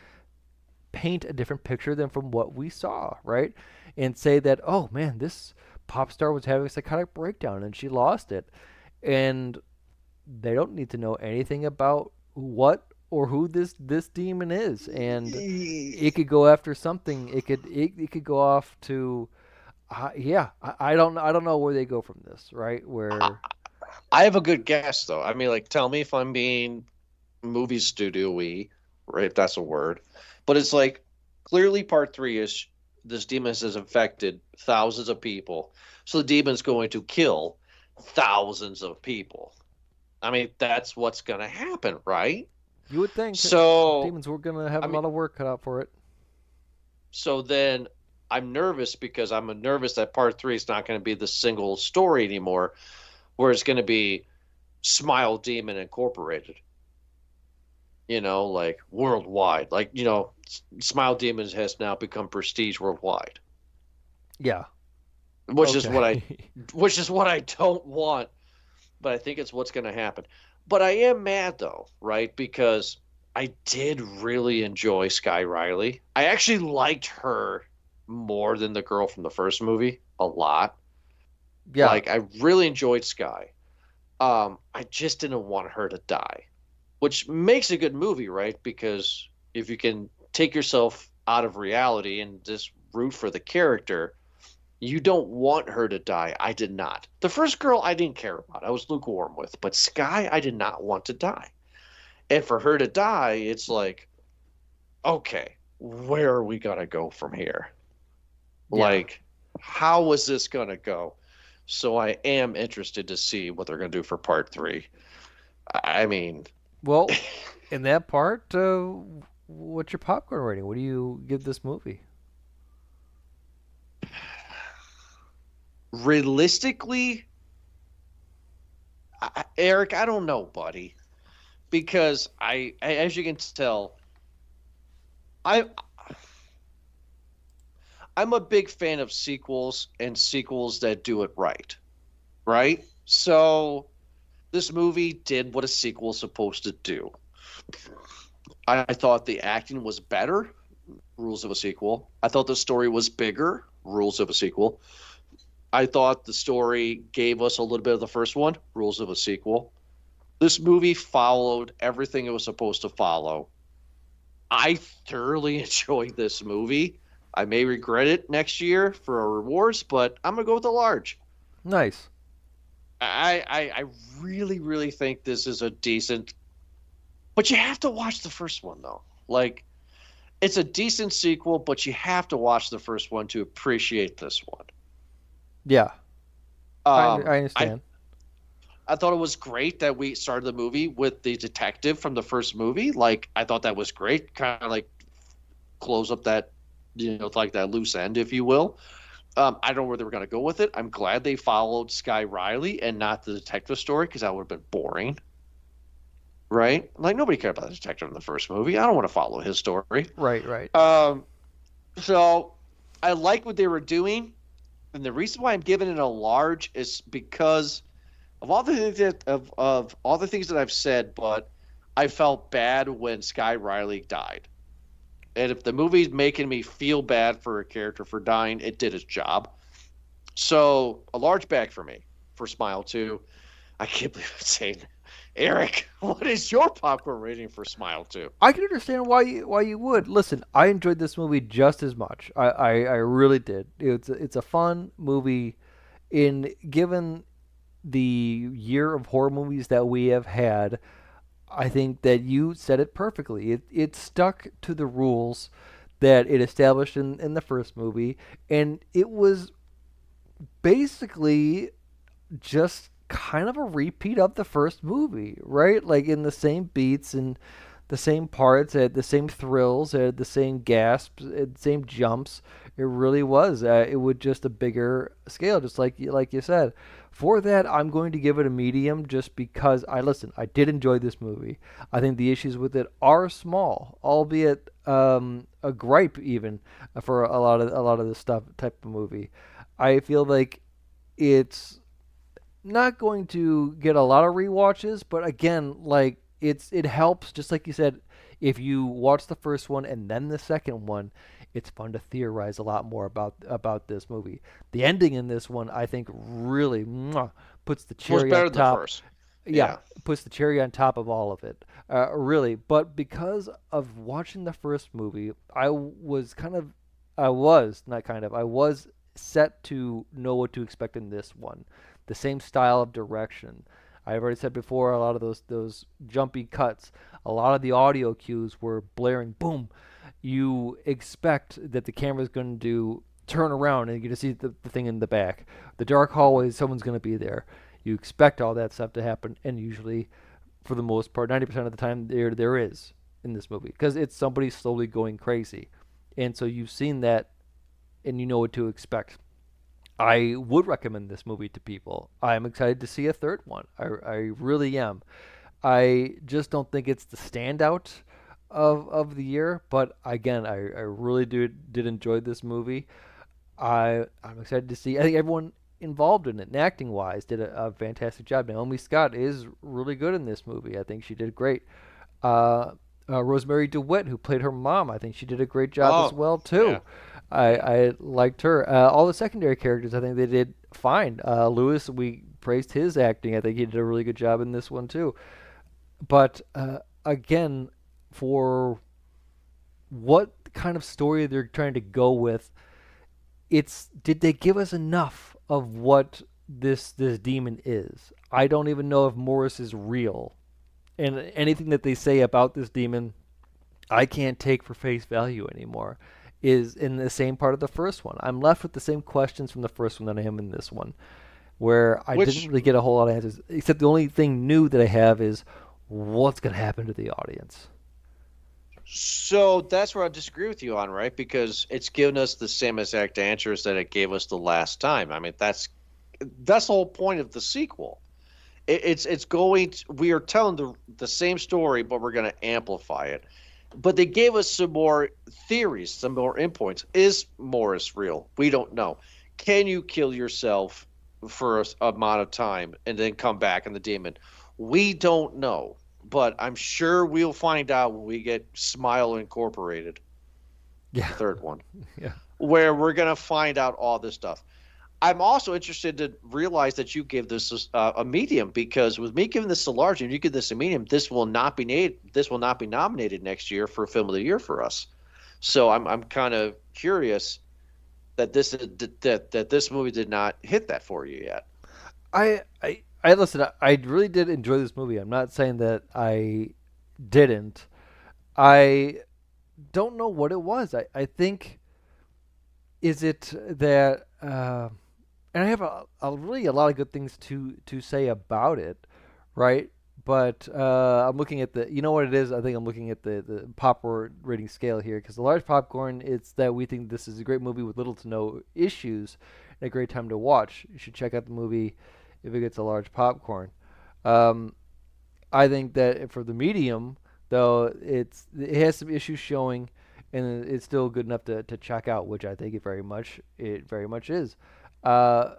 paint a different picture than from what we saw, right? And say that, oh man, this pop star was having a psychotic breakdown and she lost it. And they don't need to know anything about what or who this demon is. And it could go after something. It could go off to yeah, I don't know where they go from this, right? I, Where I have a good guess though. I mean, like, tell me if I'm being movie studio-y, right? If that's a word. But it's like clearly part 3 is this demon has infected thousands of people. So the demon's going to kill thousands of people. I mean, that's what's going to happen, right? you would think So, demons were gonna have I a mean, lot of work cut out for it. so then I'm nervous because I'm nervous that part 3 is not going to be the single story anymore, where it's going to be Smile Demon Incorporated. Like worldwide. Like, Smile Demons has now become prestige worldwide, Yeah. which is what I Okay. which is what I don't want, but I think it's what's going to happen. But I am mad though, right? Because I did really enjoy Sky Riley. I actually liked her more than the girl from the first movie a lot. Yeah. Like I really enjoyed Sky. I just didn't want her to die, which makes a good movie, right? Because if you can take yourself out of reality and just root for the character. You don't want her to die. I did not. The first girl I didn't care about. I was lukewarm with, but Sky I did not want to die. And for her to die, it's like, okay, where are we gonna go from here? Yeah. Like, how is this gonna go? So I am interested to see what they're gonna do for part three. I mean, Well, in that part, what's your popcorn rating? What do you give this movie? realistically, Eric, I don't know, buddy, because as you can tell, I I'm a big fan of sequels and sequels that do it right, right? So this movie did what a sequel is supposed to do. I thought the acting was better, rules of a sequel. I thought the story was bigger, rules of a sequel. I thought the story gave us a little bit of the first one, rules of a sequel. This movie followed everything it was supposed to follow. I thoroughly enjoyed this movie. I may regret it next year for a rewards, but I'm gonna go with the large. Nice. I really really think this is a decent, but you have to watch the first one though. Like it's a decent sequel, but you have to watch the first one to appreciate this one. Yeah, I I understand. I thought it was great that we started the movie with the detective from the first movie. Like I thought that was great, kind of like close up that like that loose end, if you will. I don't know where they were going to go with it. I'm glad they followed Sky Riley and not the detective story because that would have been boring, right? Like nobody cared about the detective in the first movie. I don't want to follow his story. Right, right. So I like what they were doing, and the reason why I'm giving it a large is because of all the things of all the things that I've said, but I felt bad when Sky Riley died. And if the movie's making me feel bad for a character for dying, it did its job. So a large bag for me for Smile 2. I can't believe I'm saying, Eric, what is your popcorn rating for Smile 2? I can understand why you would. Listen, I enjoyed this movie just as much. I really did. It's a fun movie. In given the year of horror movies that we have had, I think that you said it perfectly. It stuck to the rules that it established in the first movie, and it was basically just kind of a repeat of the first movie, right? Like in the same beats and the same parts, had the same thrills, had the same gasps, had the same jumps. It really was. It was just a bigger scale, just like you said. For that, I'm going to give it a medium, just because I did enjoy this movie. I think the issues with it are small, albeit a gripe even for a lot of this stuff type of movie. I feel like it's not going to get a lot of rewatches, but again, like it helps. Just like you said, if you watch the first one and then the second one, it's fun to theorize a lot more about this movie. The ending in this one, I think, really puts the Was cherry on better than the top. first. Yeah, Yeah. puts the cherry on top of all of it. Really, but because of watching the first movie, I was set to know what to expect in this one. The same style of direction. I've already said before, a lot of those jumpy cuts, a lot of the audio cues were blaring boom. You expect that the camera's going to turn around and you're going to see the thing in the back. The dark hallways, someone's going to be there. You expect all that stuff to happen, and usually, for the most part, 90% of the time, there is in this movie because it's somebody slowly going crazy, and so you've seen that, and you know what to expect. I would recommend this movie to people. I'm excited to see a third one. I really am. I just don't think it's the standout of the year, but again, I really did enjoy this movie. I'm excited to see. I think everyone involved in it, and acting wise, did a fantastic job. Naomi Scott is really good in this movie. I think she did great. Uh, Rosemary DeWitt, who played her mom, I think she did a great job as Oh, well too. yeah. I liked her. All the secondary characters, I think they did fine. Lewis, we praised his acting. I think he did a really good job in this one too. But again, for what kind of story they're trying to go with, did they give us enough of what this demon is? I don't even know if Morris is real, and anything that they say about this demon, I can't take for face value anymore. Is in the same part of the first one. I'm left with the same questions from the first one that I am in this one, where I didn't really get a whole lot of answers, except the only thing new that I have is what's going to happen to the audience. So that's where I disagree with you on, right? Because it's given us the same exact answers that it gave us the last time. I mean, that's the whole point of the sequel. It's going to, we are telling the same story, but we're going to amplify it. But they gave us some more theories, some more endpoints. Is Morris real? We don't know. Can you kill yourself for a amount of time and then come back in the demon? We don't know. But I'm sure we'll find out when we get Smile Incorporated. Yeah. The third one. Yeah. Where we're going to find out all this stuff. I'm also interested to realize that you give this a medium, because with me giving this a large and you give this a medium, this will not be nominated next year for Film of the Year for us. So I'm kind of curious that this movie did not hit that for you yet. I listen. I really did enjoy this movie. I'm not saying that I didn't. I don't know what it was. I think, is it that. And I have really a lot of good things to say about it, right? But I'm looking at you know what it is? I think I'm looking at the popcorn rating scale here, because the large popcorn, it's that we think this is a great movie with little to no issues and a great time to watch. You should check out the movie if it gets a large popcorn. I think that for the medium, though, it has some issues showing, and it's still good enough to check out, which I think it very much is. For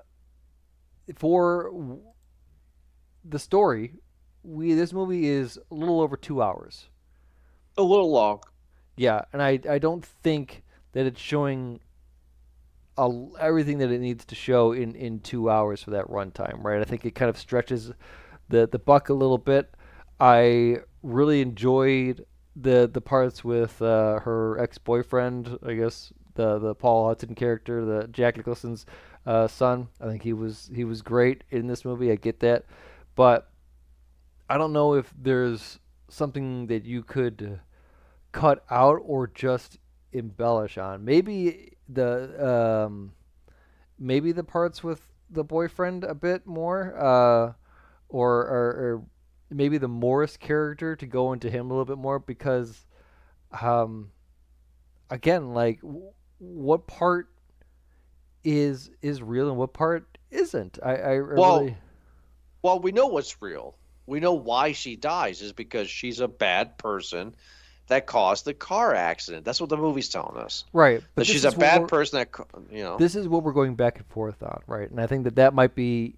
the story, this movie is a little over 2 hours. A little long. Yeah, and I don't think that it's showing everything that it needs to show in 2 hours for that runtime, right? I think it kind of stretches the buck a little bit. I really enjoyed the parts with her ex-boyfriend, I guess, the Paul Hudson character, the Jack Nicholson's son. I think he was great in this movie. I get that, but I don't know if there's something that you could cut out or just embellish on. Maybe the parts with the boyfriend a bit more, or maybe the Morris character, to go into him a little bit more, because again, like, what part is real and what part isn't? Well, we know what's real. We know why she dies is because she's a bad person that caused the car accident. That's what the movie's telling us. Right. But she's a bad person that, you know. This is what we're going back and forth on, right? And I think that might be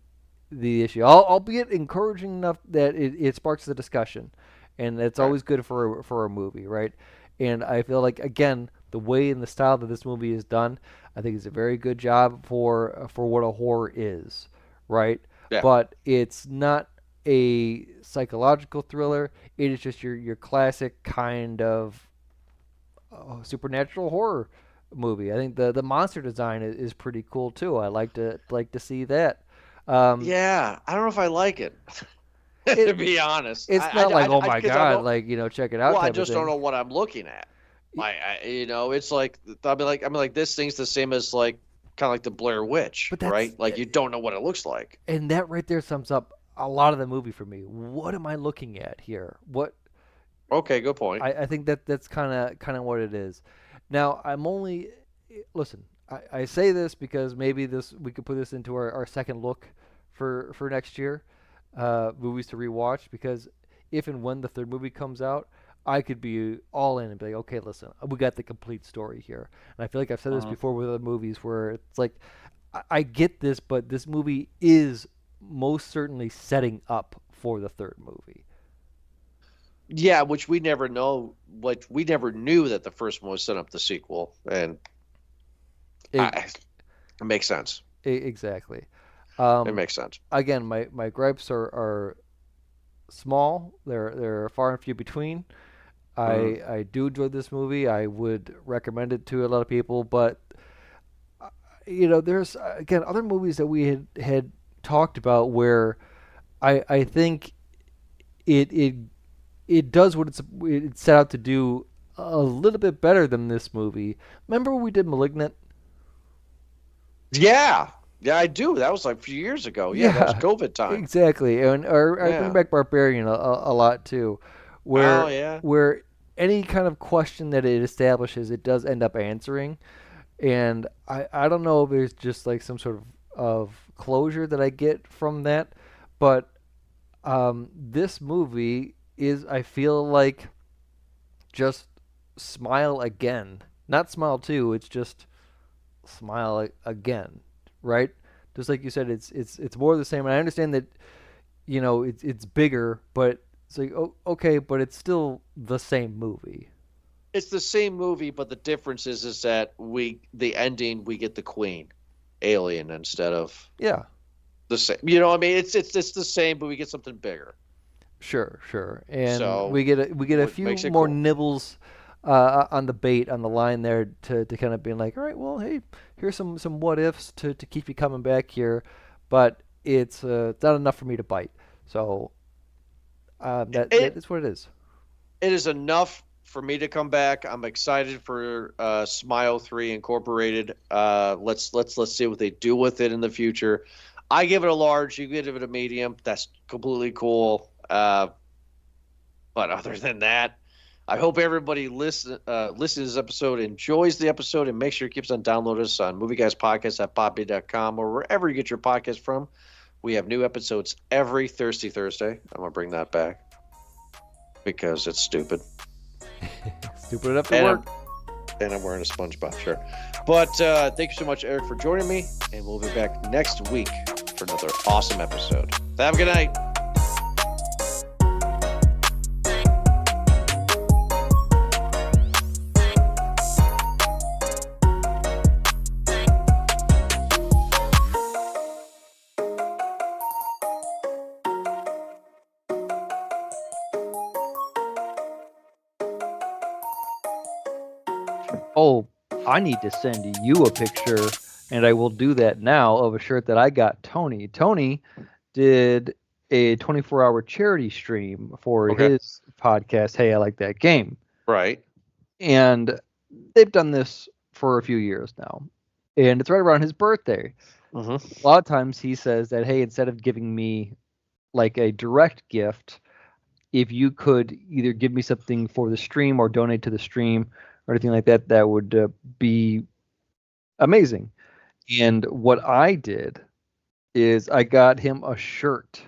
the issue. Albeit encouraging enough that it sparks the discussion. And it's always good for a movie, right? And I feel like, again, the way and the style that this movie is done, I think it's a very good job for what a horror is, right? Yeah. But it's not a psychological thriller. It is just your classic kind of supernatural horror movie. I think the monster design is pretty cool too. I like to see that. Yeah, I don't know if I like it. To be honest, it's not like, oh my god, like, check it out. Well, I just don't know what I'm looking at. It's like I mean, like this thing's the same as like kind of like the Blair Witch, right? Like you don't know what it looks like. And that right there sums up a lot of the movie for me. What am I looking at here? What? Okay, good point. I think that's kind of what it is. Now, listen. I say this because maybe we could put this into our second look for next year, movies to rewatch. Because if and when the third movie comes out, I could be all in and be like, okay, listen, we got the complete story here. And I feel like I've said this before with other movies, where it's like, I get this, but this movie is most certainly setting up for the third movie. Yeah, which we never know. What we never knew that the first one was setting up the sequel, and it makes sense. Exactly. It makes sense. Again, my gripes are small. They're far and few between. I do enjoy this movie. I would recommend it to a lot of people, but there's again other movies that we had talked about where I think it does what it's set out to do a little bit better than this movie. Remember when we did *Malignant*? Yeah, yeah, I do. That was like a few years ago. Yeah, that was COVID time. Exactly, and I bring back *Barbarian* a lot too, where any kind of question that it establishes, it does end up answering. And I don't know if there's just like some sort of closure that I get from that, but this movie is, I feel like, just Smile again. Not Smile 2, it's just Smile again, right? Just like you said, it's more of the same. And I understand that, it's bigger, but it's like, oh, okay, but it's still the same movie. It's the same movie, but the difference is that the ending, we get the Queen, alien, instead of the same. You know what I mean? It's the same, but we get something bigger. Sure, and so we get a few more nibbles on the bait, on the line there, to kind of being like, all right, well, hey, here's some what ifs to keep you coming back here, but it's not enough for me to bite. So that is what it is. It is enough for me to come back. I'm excited for Smile 3 Incorporated. Let's see what they do with it in the future. I give it a large. You give it a medium. That's completely cool. But other than that, I hope everybody listens to this episode, enjoys the episode, and make sure it keeps on downloading us on movieguyspodcast@podbean.com or wherever you get your podcast from. We have new episodes every Thursday. I'm going to bring that back because it's stupid. Stupid enough to work. And I'm wearing a SpongeBob shirt. But thank you so much, Eric, for joining me, and we'll be back next week for another awesome episode. Have a good night. Oh, I need to send you a picture, and I will do that now, of a shirt that I got Tony. Tony did a 24-hour charity stream for his podcast, Hey, I Like That Game. Right. And they've done this for a few years now. And it's right around his birthday. Mm-hmm. A lot of times he says that, hey, instead of giving me like a direct gift, if you could either give me something for the stream or donate to the stream or anything like that, that would be amazing. And what I did is I got him a shirt.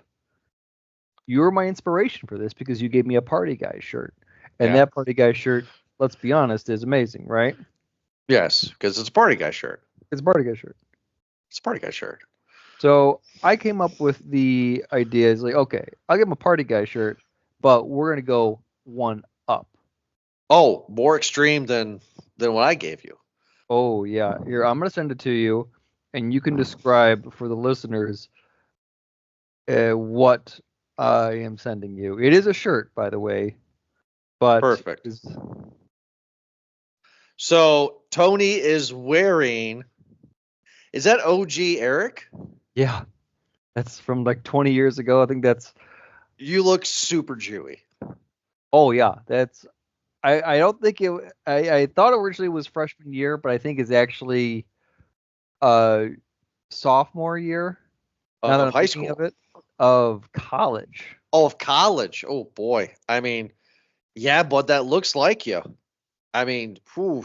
You were my inspiration for this because you gave me a Party Guy shirt. And that Party Guy shirt, let's be honest, is amazing, right? Yes, because it's a Party Guy shirt. It's a Party Guy shirt. It's a Party Guy shirt. So I came up with the idea, is like, okay, I'll give him a Party Guy shirt, but we're going to go one up. Oh, more extreme than what I gave you. Oh, yeah. Here, I'm going to send it to you, and you can describe for the listeners what I am sending you. It is a shirt, by the way. But perfect. So Tony is wearing... Is that OG Eric? Yeah. That's from like 20 years ago. I think that's... You look super Jewy. Oh, yeah. That's... I don't think it... I thought originally it was freshman year, but I think it's actually sophomore year. Of high school? Of college. Oh, of college. Oh, boy. I mean, yeah, bud, that looks like you. I mean, whew.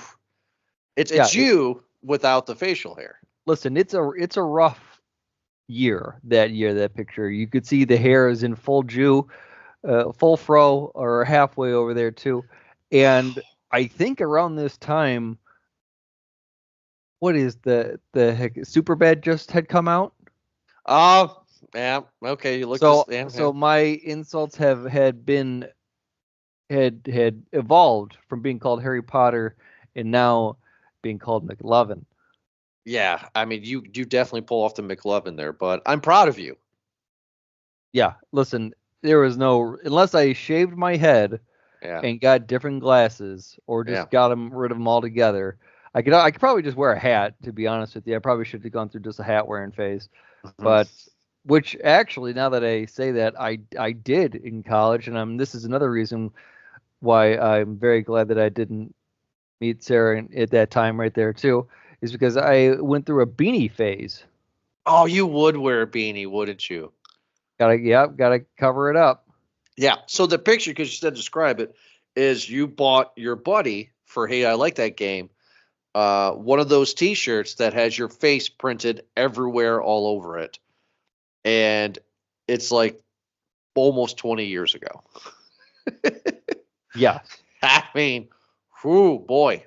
It's you without the facial hair. Listen, it's a rough year, that picture. You could see the hair is in full full fro, or halfway over there too. And I think around this time, what is the heck? Superbad just had come out. Yeah. Okay, you look. So my insults had evolved from being called Harry Potter and now being called McLovin. Yeah, I mean, you definitely pull off the McLovin there, but I'm proud of you. Yeah, listen, there was no, unless I shaved my head Yeah. and got different glasses, or just got them rid of them altogether. I could probably just wear a hat, to be honest with you. I probably should have gone through just a hat wearing phase. But which actually, now that I say that, I did in college, and this is another reason why I'm very glad that I didn't meet Sarah at that time right there too, is because I went through a beanie phase. Oh, you would wear a beanie, wouldn't you? Gotta cover it up. Yeah. So the picture, because you said describe it, is you bought your buddy for Hey, I Like That Game, one of those T-shirts that has your face printed everywhere, all over it, and it's like almost 20 years ago. Yeah. I mean, whoo, boy,